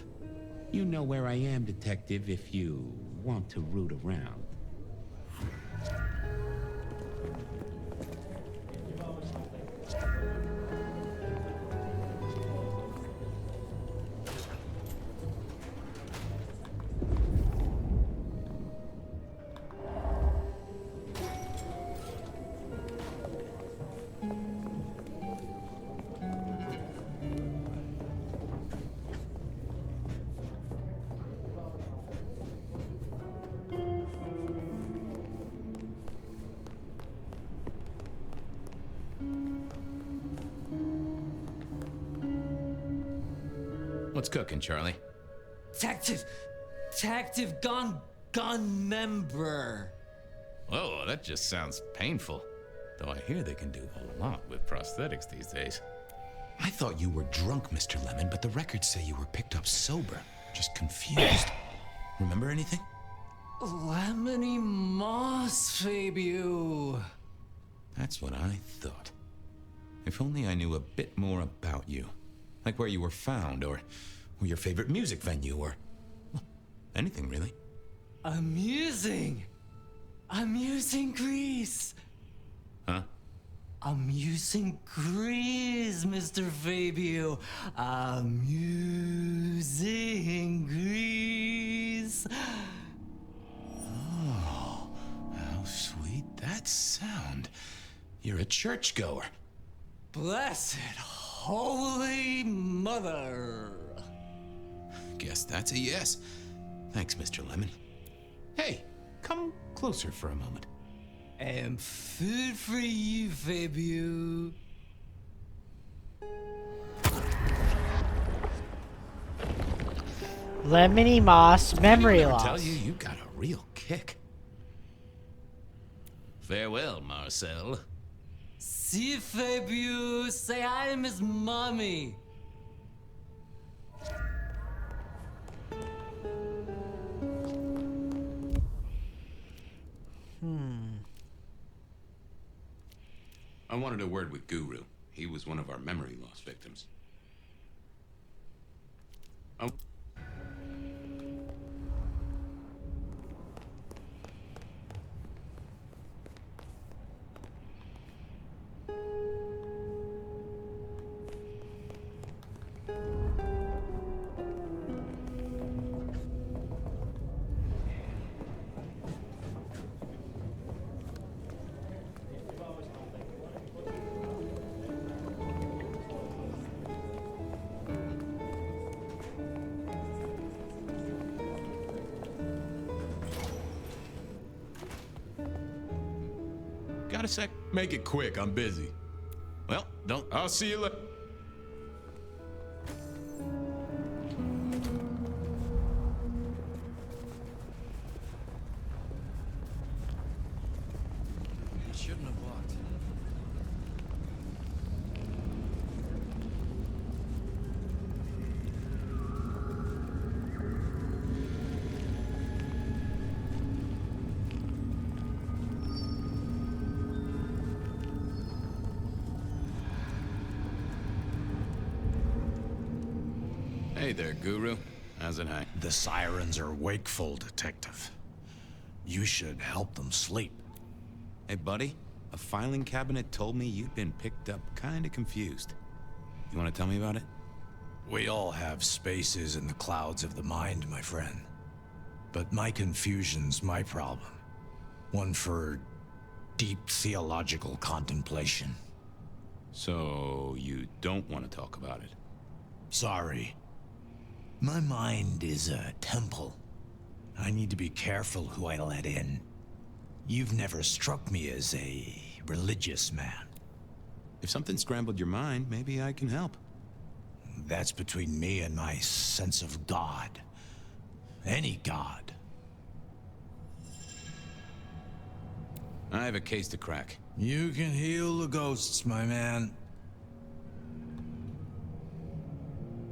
You know where I am, Detective, if you want to root around. What's cooking, Charlie? Detective gun member. Whoa, that just sounds painful. Though I hear they can do a lot with prosthetics these days. I thought you were drunk, Mr. Lemon, but the records say you were picked up sober. Just confused. Remember anything? Lemony moss, Fabio. That's what I thought. If only I knew a bit more about you. Like where you were found, or your favorite music venue, or well, anything really. Amusing Greece. Huh? Amusing Greece, Mr. Fabio. Amusing Greece. Oh, how sweet that sound. You're a churchgoer. Blessed Holy Mother. Guess that's a yes. Thanks, Mr. Lemon. Hey, come closer for a moment. I'm food for you, Fabio. Lemony Moss memory loss. I tell you, you got a real kick. Farewell, Marcel. See, Fabio. Say hi to Miss Mommy. I wanted a word with Guru. He was one of our memory loss victims. Oh. Got a sec? Make it quick, I'm busy. Well, don't. I'll see you later. You shouldn't have walked. Hey there, Guru. How's it hang? The sirens are wakeful, Detective. You should help them sleep. Hey, buddy. A filing cabinet told me you'd been picked up kinda confused. You wanna tell me about it? We all have spaces in the clouds of the mind, my friend. But my confusion's my problem. One for deep theological contemplation. So, you don't want to talk about it? Sorry. My mind is a temple. I need to be careful who I let in. You've never struck me as a religious man. If something scrambled your mind, maybe I can help. That's between me and my sense of God. Any God. I have a case to crack. You can heal the ghosts, my man.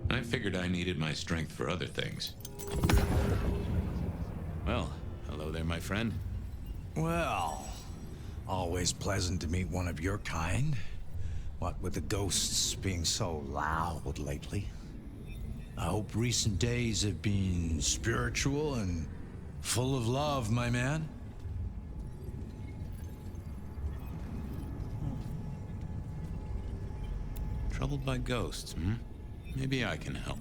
I figured I needed my strength for other things. Well, hello there, my friend. Well, always pleasant to meet one of your kind. What with the ghosts being so loud lately. I hope recent days have been spiritual and full of love, my man. Troubled by ghosts, hmm? Maybe I can help.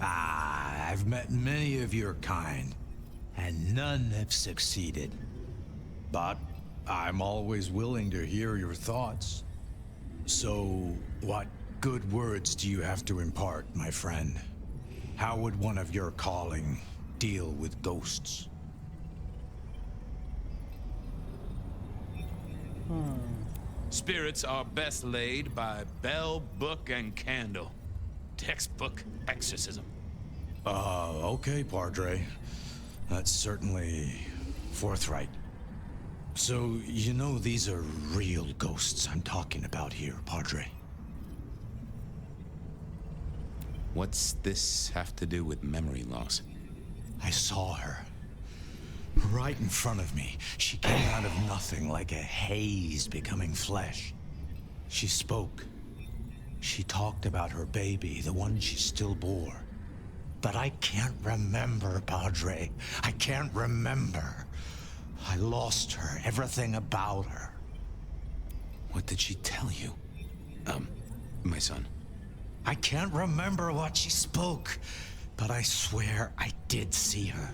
I've met many of your kind, and none have succeeded. But I'm always willing to hear your thoughts. So, what good words do you have to impart, my friend? How would one of your calling deal with ghosts? Spirits are best laid by bell, book, and candle. Textbook exorcism. Okay, Padre. That's certainly forthright. So, you know these are real ghosts I'm talking about here, Padre. What's this have to do with memory loss? I saw her. Right in front of me. She came out of nothing like a haze becoming flesh. She spoke. She talked about her baby, the one she still bore. But I can't remember, Padre. I can't remember. I lost her, everything about her. What did she tell you? My son. I can't remember what she spoke, but I swear I did see her.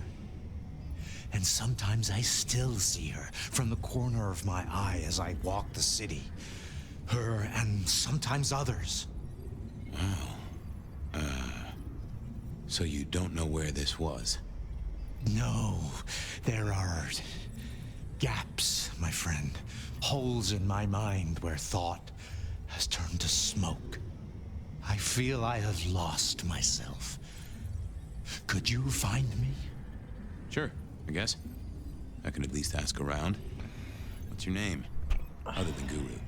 And sometimes I still see her from the corner of my eye as I walk the city. Her and sometimes others. Wow. So you don't know where this was? No, there are gaps, my friend. Holes in my mind where thought has turned to smoke. I feel I have lost myself. Could you find me? Sure, I guess. I can at least ask around. What's your name? Other than Guru.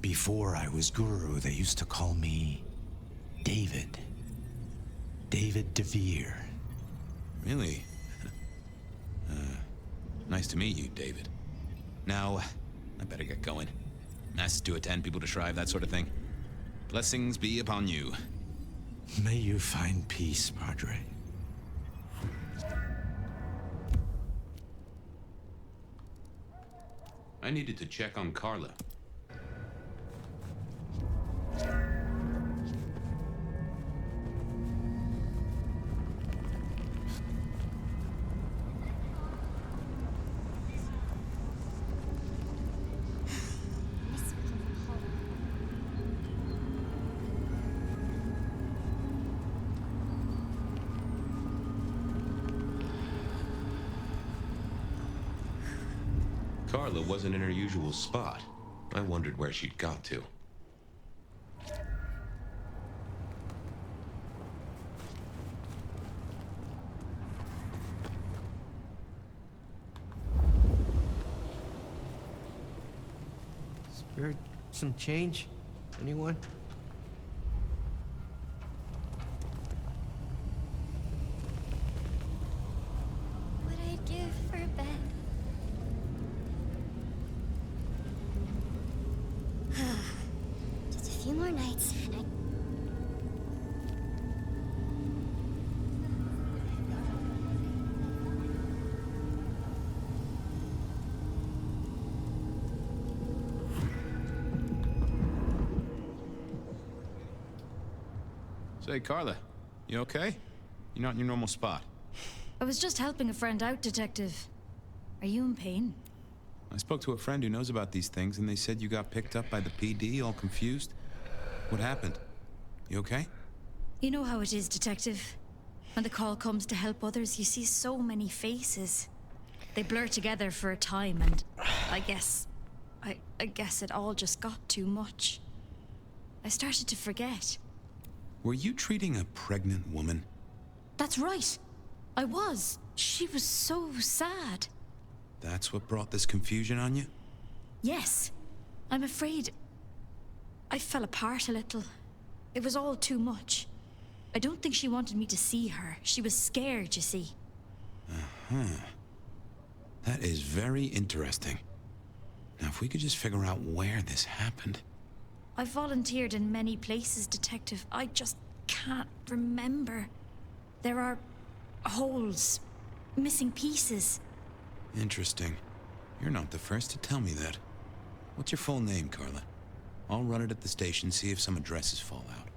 Before I was Guru, they used to call me David. David DeVere. Really? Nice to meet you, David. Now, I better get going. Masses to attend, people to shrive, that sort of thing. Blessings be upon you. May you find peace, Padre. I needed to check on Carla. Carla wasn't in her usual spot. I wondered where she'd got to. Spirit, some change? Anyone? What I'd give for a bed. Just a few more nights, and Say, Carla, you okay? You're not in your normal spot. I was just helping a friend out, Detective. Are you in pain? I spoke to a friend who knows about these things, and they said you got picked up by the PD, all confused. What happened? You okay? You know how it is, Detective. When the call comes to help others, you see so many faces. They blur together for a time, and I guess it all just got too much. I started to forget. Were you treating a pregnant woman? That's right. I was. She was so sad. That's what brought this confusion on you? Yes. I'm afraid I fell apart a little. It was all too much. I don't think she wanted me to see her. She was scared, you see. Uh-huh. That is very interesting. Now, if we could just figure out where this happened. I've volunteered in many places, Detective. I just can't remember. There are holes, missing pieces. Interesting. You're not the first to tell me that. What's your full name, Carla? I'll run it at the station, see if some addresses fall out.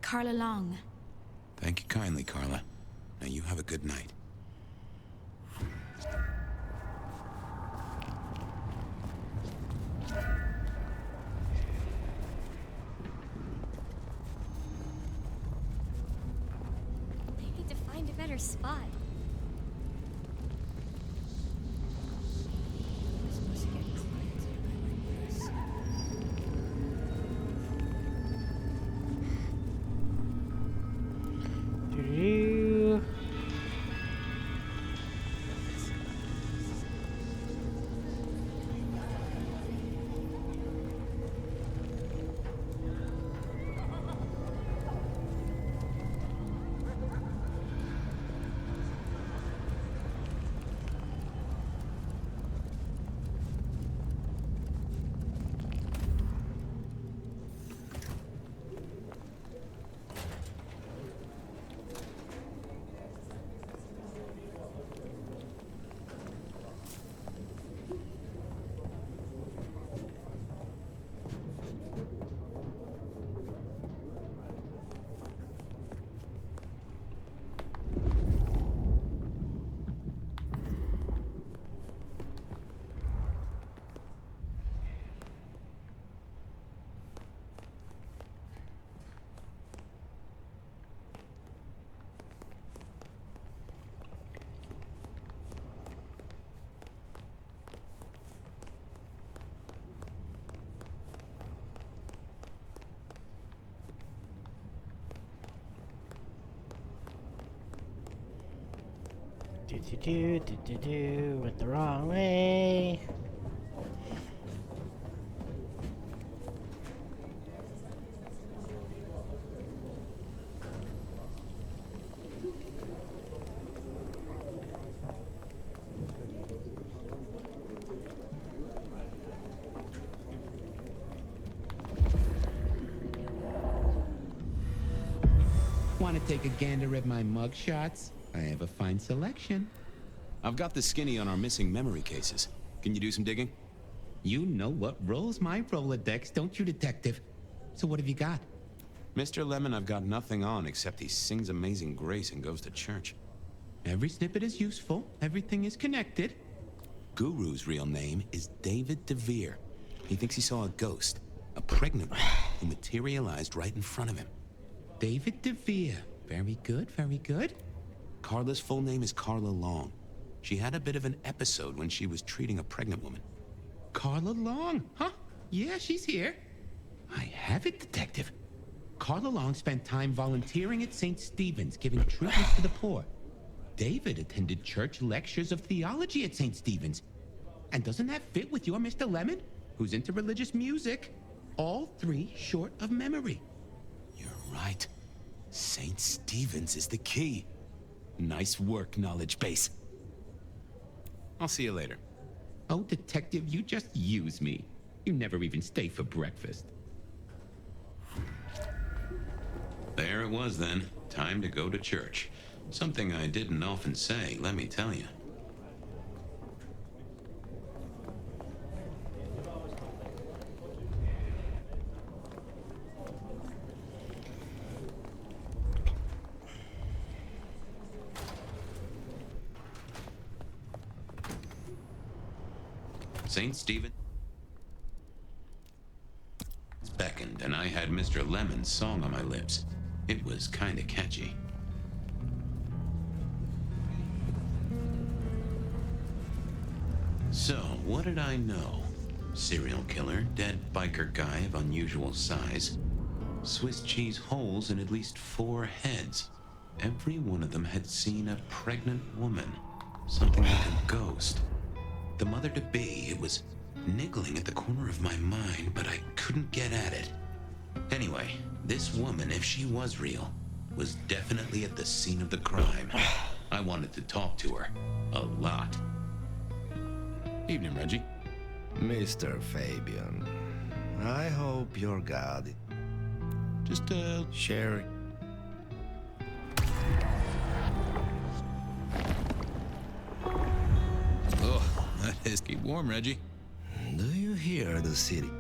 Carla Long. Thank you kindly, Carla. Now you have a good night. They need to find a better spot. Do-do-do. Do-do-do, went the wrong way. Want to take a gander at my mugshots? I have a fine selection. I've got the skinny on our missing memory cases. Can you do some digging? You know what rolls my Rolodex, don't you, Detective? So what have you got? Mr. Lemon, I've got nothing on except he sings Amazing Grace and goes to church. Every snippet is useful. Everything is connected. Guru's real name is David DeVere. He thinks he saw a ghost, a pregnant one, who materialized right in front of him. David DeVere. Very good, very good. Carla's full name is Carla Long. She had a bit of an episode when she was treating a pregnant woman. Carla Long, huh? Yeah, she's here. I have it, Detective. Carla Long spent time volunteering at St. Stephen's, giving treatments to the poor. David attended church lectures of theology at St. Stephen's. And doesn't that fit with your Mr. Lemon, who's into religious music? All three short of memory. You're right. St. Stephen's is the key. Nice work, knowledge base. I'll see you later. Oh, Detective, you just use me. You never even stay for breakfast. There it was then. Time to go to church. Something I didn't often say, let me tell you. St. Stephen beckoned, and I had Mr. Lemon's song on my lips. It was kinda catchy. So, what did I know? Serial killer, dead biker guy of unusual size, Swiss cheese holes in at least 4 heads. Every one of them had seen a pregnant woman, something like a ghost. The mother-to-be, it was niggling at the corner of my mind, but I couldn't get at it. Anyway, this woman, if she was real, was definitely at the scene of the crime. I wanted to talk to her. A lot. Evening, Reggie. Mr. Fabian, I hope your God... Just, Sherry. Oh, that is... Keep warm, Reggie. Do you hear the city?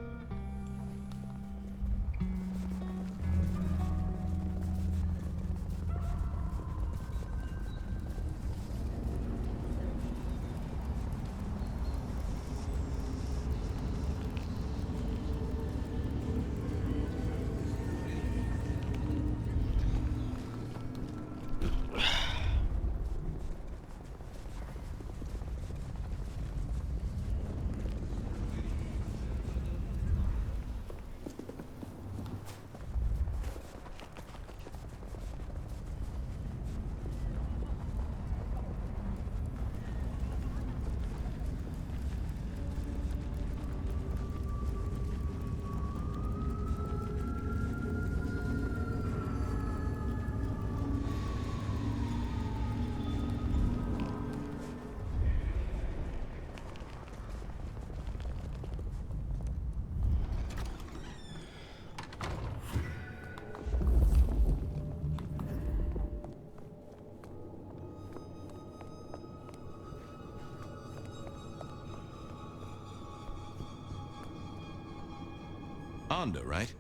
Anda, right?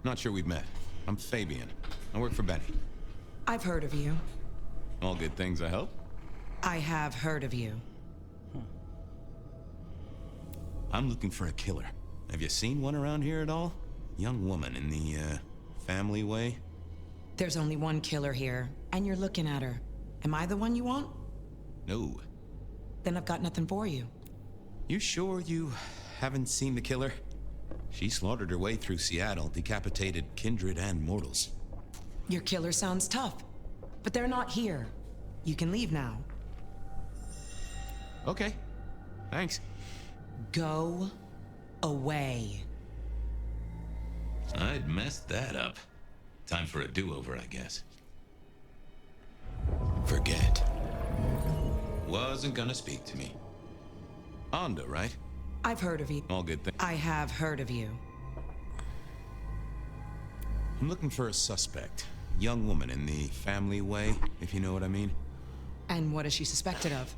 Not sure we've met. I'm Fabian. I work for Benny. I've heard of you. All good things, I hope? I have heard of you. I'm looking for a killer. Have you seen one around here at all? Young woman in the, family way? There's only one killer here, and you're looking at her. Am I the one you want? No. Then I've got nothing for you. You sure you haven't seen the killer? She slaughtered her way through Seattle, decapitated kindred and mortals. Your killer sounds tough, but they're not here. You can leave now. Okay. Thanks. Go away. I'd messed that up. Time for a do-over, I guess. Forget. Wasn't gonna speak to me. Anda, right? I've heard of you. All good things. I have heard of you. I'm looking for a suspect. Young woman in the family way, if you know what I mean. And what is she suspected of?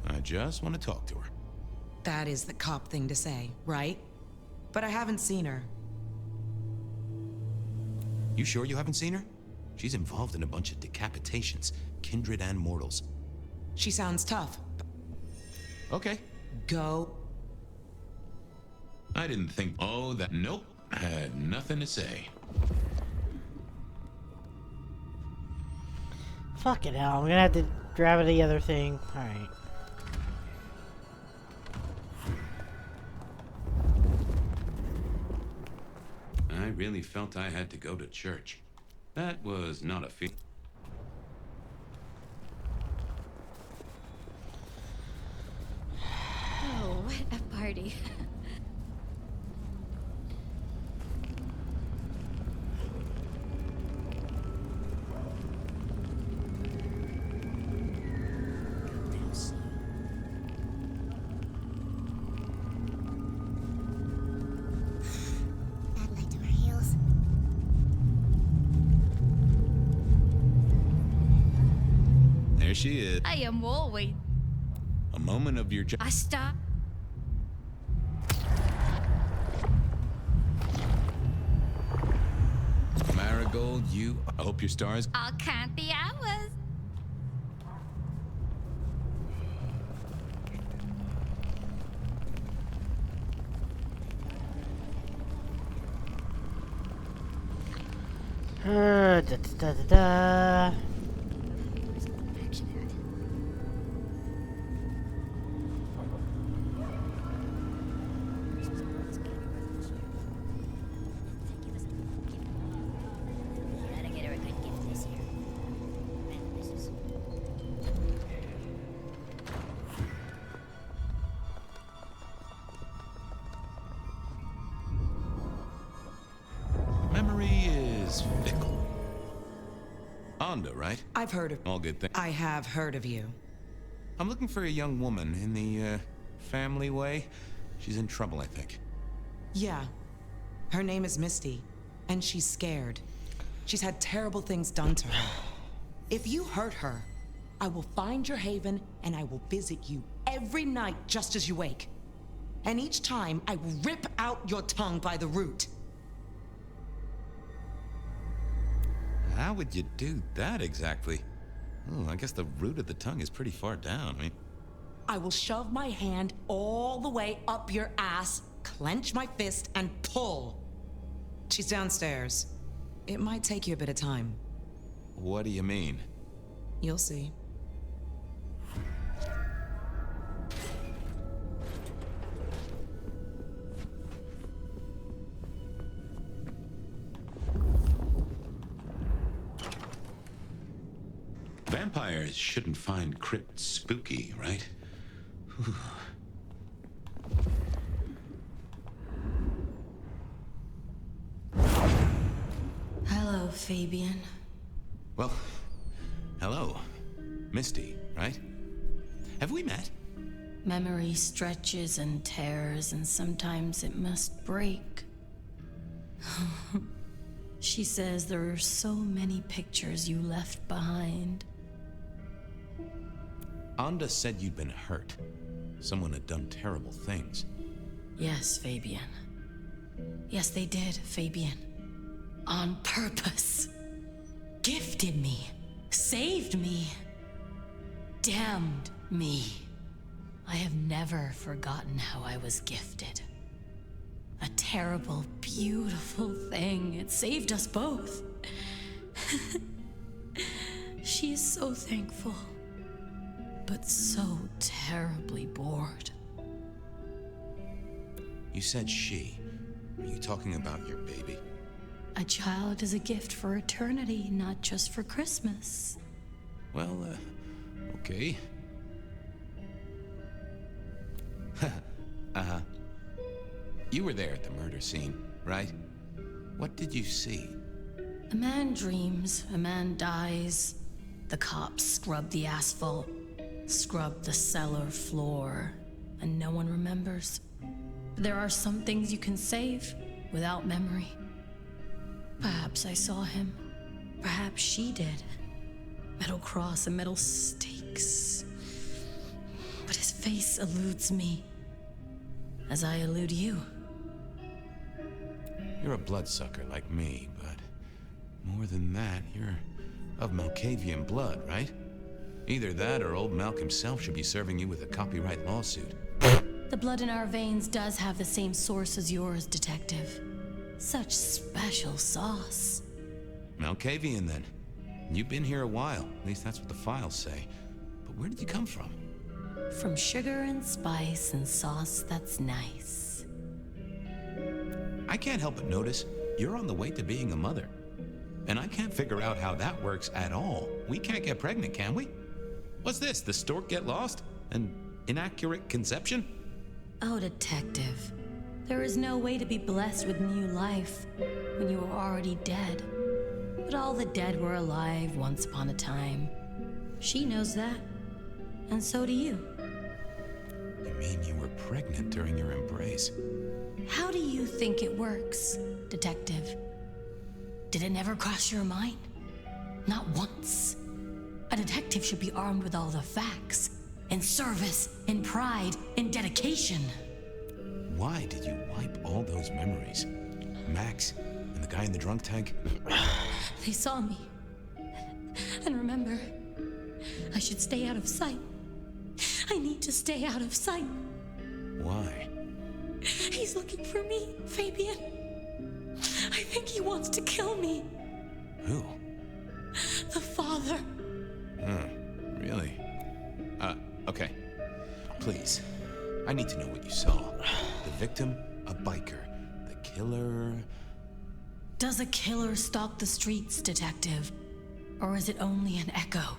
I just want to talk to her. That is the cop thing to say, right? But I haven't seen her. You sure you haven't seen her? She's involved in a bunch of decapitations, kindred and mortals. She sounds tough. Okay. Go. I didn't think... Oh, that... Nope. Had nothing to say. Fucking hell, I'm gonna have to grab the other thing. Alright. I really felt I had to go to church. That was not a feat. Oh, what a party. That led to our heels. There she is. I am always. A moment of your... I stop. Marigold, you... I hope your stars... I'll count the hours. Da, da, da, da, da. Memory is fickle. Anda, right? I've heard of... All good things. I have heard of you. I'm looking for a young woman in the, family way. She's in trouble, I think. Yeah. Her name is Misty, and she's scared. She's had terrible things done to her. If you hurt her, I will find your haven, and I will visit you every night just as you wake. And each time, I will rip out your tongue by the root. How would you do that exactly? Oh, I guess the root of the tongue is pretty far down. I mean... I will shove my hand all the way up your ass, clench my fist, and pull. She's downstairs. It might take you a bit of time. What do you mean? You'll see. Vampires shouldn't find crypts spooky, right? Whew. Hello, Fabian. Well, hello. Misty, right? Have we met? Memory stretches and tears, and sometimes it must break. She says there are so many pictures you left behind. Anda said you'd been hurt. Someone had done terrible things. Yes, Fabian. Yes, they did, Fabian. On purpose. Gifted me. Saved me. Damned me. I have never forgotten how I was gifted. A terrible, beautiful thing. It saved us both. She is so thankful, but so terribly bored. You said she. Are you talking about your baby? A child is a gift for eternity, not just for Christmas. Well, okay. You were there at the murder scene, right? What did you see? A man dreams, a man dies. The cops scrub the asphalt, scrub the cellar floor, and no one remembers. There are some things you can save without memory. Perhaps I saw him. Perhaps she did. Metal cross and metal stakes. But his face eludes me, as I elude you. You're a bloodsucker like me, but more than that, you're of Malkavian blood, right? Either that or old Malk himself should be serving you with a copyright lawsuit. The blood in our veins does have the same source as yours, Detective. Such special sauce. Malkavian, then. You've been here a while. At least that's what the files say. But where did you come from? From sugar and spice and sauce that's nice. I can't help but notice you're on the way to being a mother. And I can't figure out how that works at all. We can't get pregnant, can we? What's this? The stork get lost? An inaccurate conception? Oh, Detective. There is no way to be blessed with new life when you are already dead. But all the dead were alive once upon a time. She knows that. And so do you. You mean you were pregnant during your embrace? How do you think it works, Detective? Did it never cross your mind? Not once. A detective should be armed with all the facts. In service, in pride, in dedication. Why did you wipe all those memories? Max and the guy in the drunk tank? They saw me. And remember, I should stay out of sight. I need to stay out of sight. Why? He's looking for me, Fabian. I think he wants to kill me. Who? The father. Really? Okay. Please. I need to know what you saw. The victim, a biker. The killer... Does a killer stalk the streets, Detective? Or is it only an echo?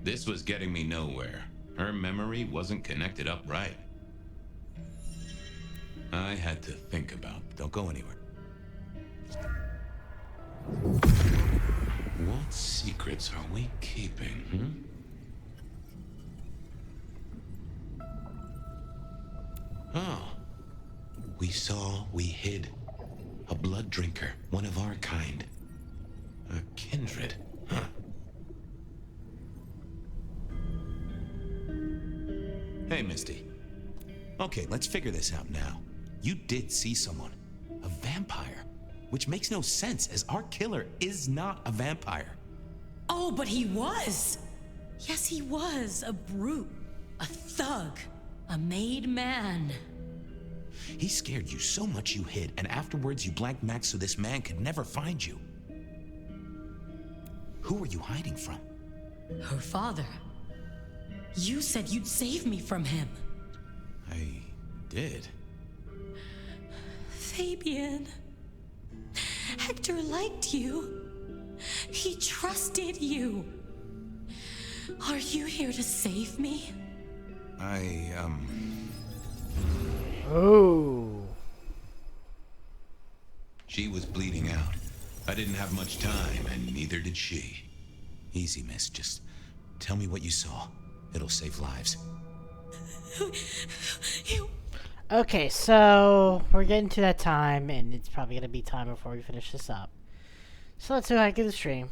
This was getting me nowhere. Her memory wasn't connected up right. I had to think about it. Don't go anywhere. What secrets are we keeping, Oh. We hid. A blood drinker, one of our kind. A kindred, huh? Hey, Misty. Okay, let's figure this out now. You did see someone. A vampire. Which makes no sense, as our killer is not a vampire. Oh, but he was! Yes, he was. A brute. A thug. A made man. He scared you so much you hid, and afterwards you blanked Max so this man could never find you. Who were you hiding from? Her father. You said you'd save me from him. I did. Fabian. Hector liked you. He trusted you. Are you here to save me? Oh. She was bleeding out. I didn't have much time, and neither did she. Easy, miss. Just tell me what you saw. It'll save lives. Okay, so we're getting to that time, and it's probably going to be time before we finish this up. So let's see how I get the stream.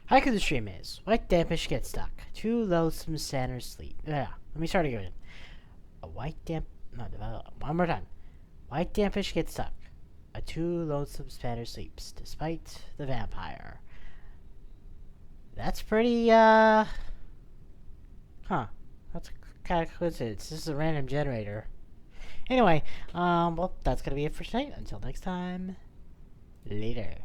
How could the stream is? White dampish get stuck. Two loathsome standers sleep. Yeah, let me start again. A white damp... No, one more time. White dampish gets stuck. A two loathsome spanner sleeps, despite the vampire. That's pretty, Huh. That's kind of coincidence. This is a random generator. Anyway, well, that's gonna be it for tonight. Until next time, later.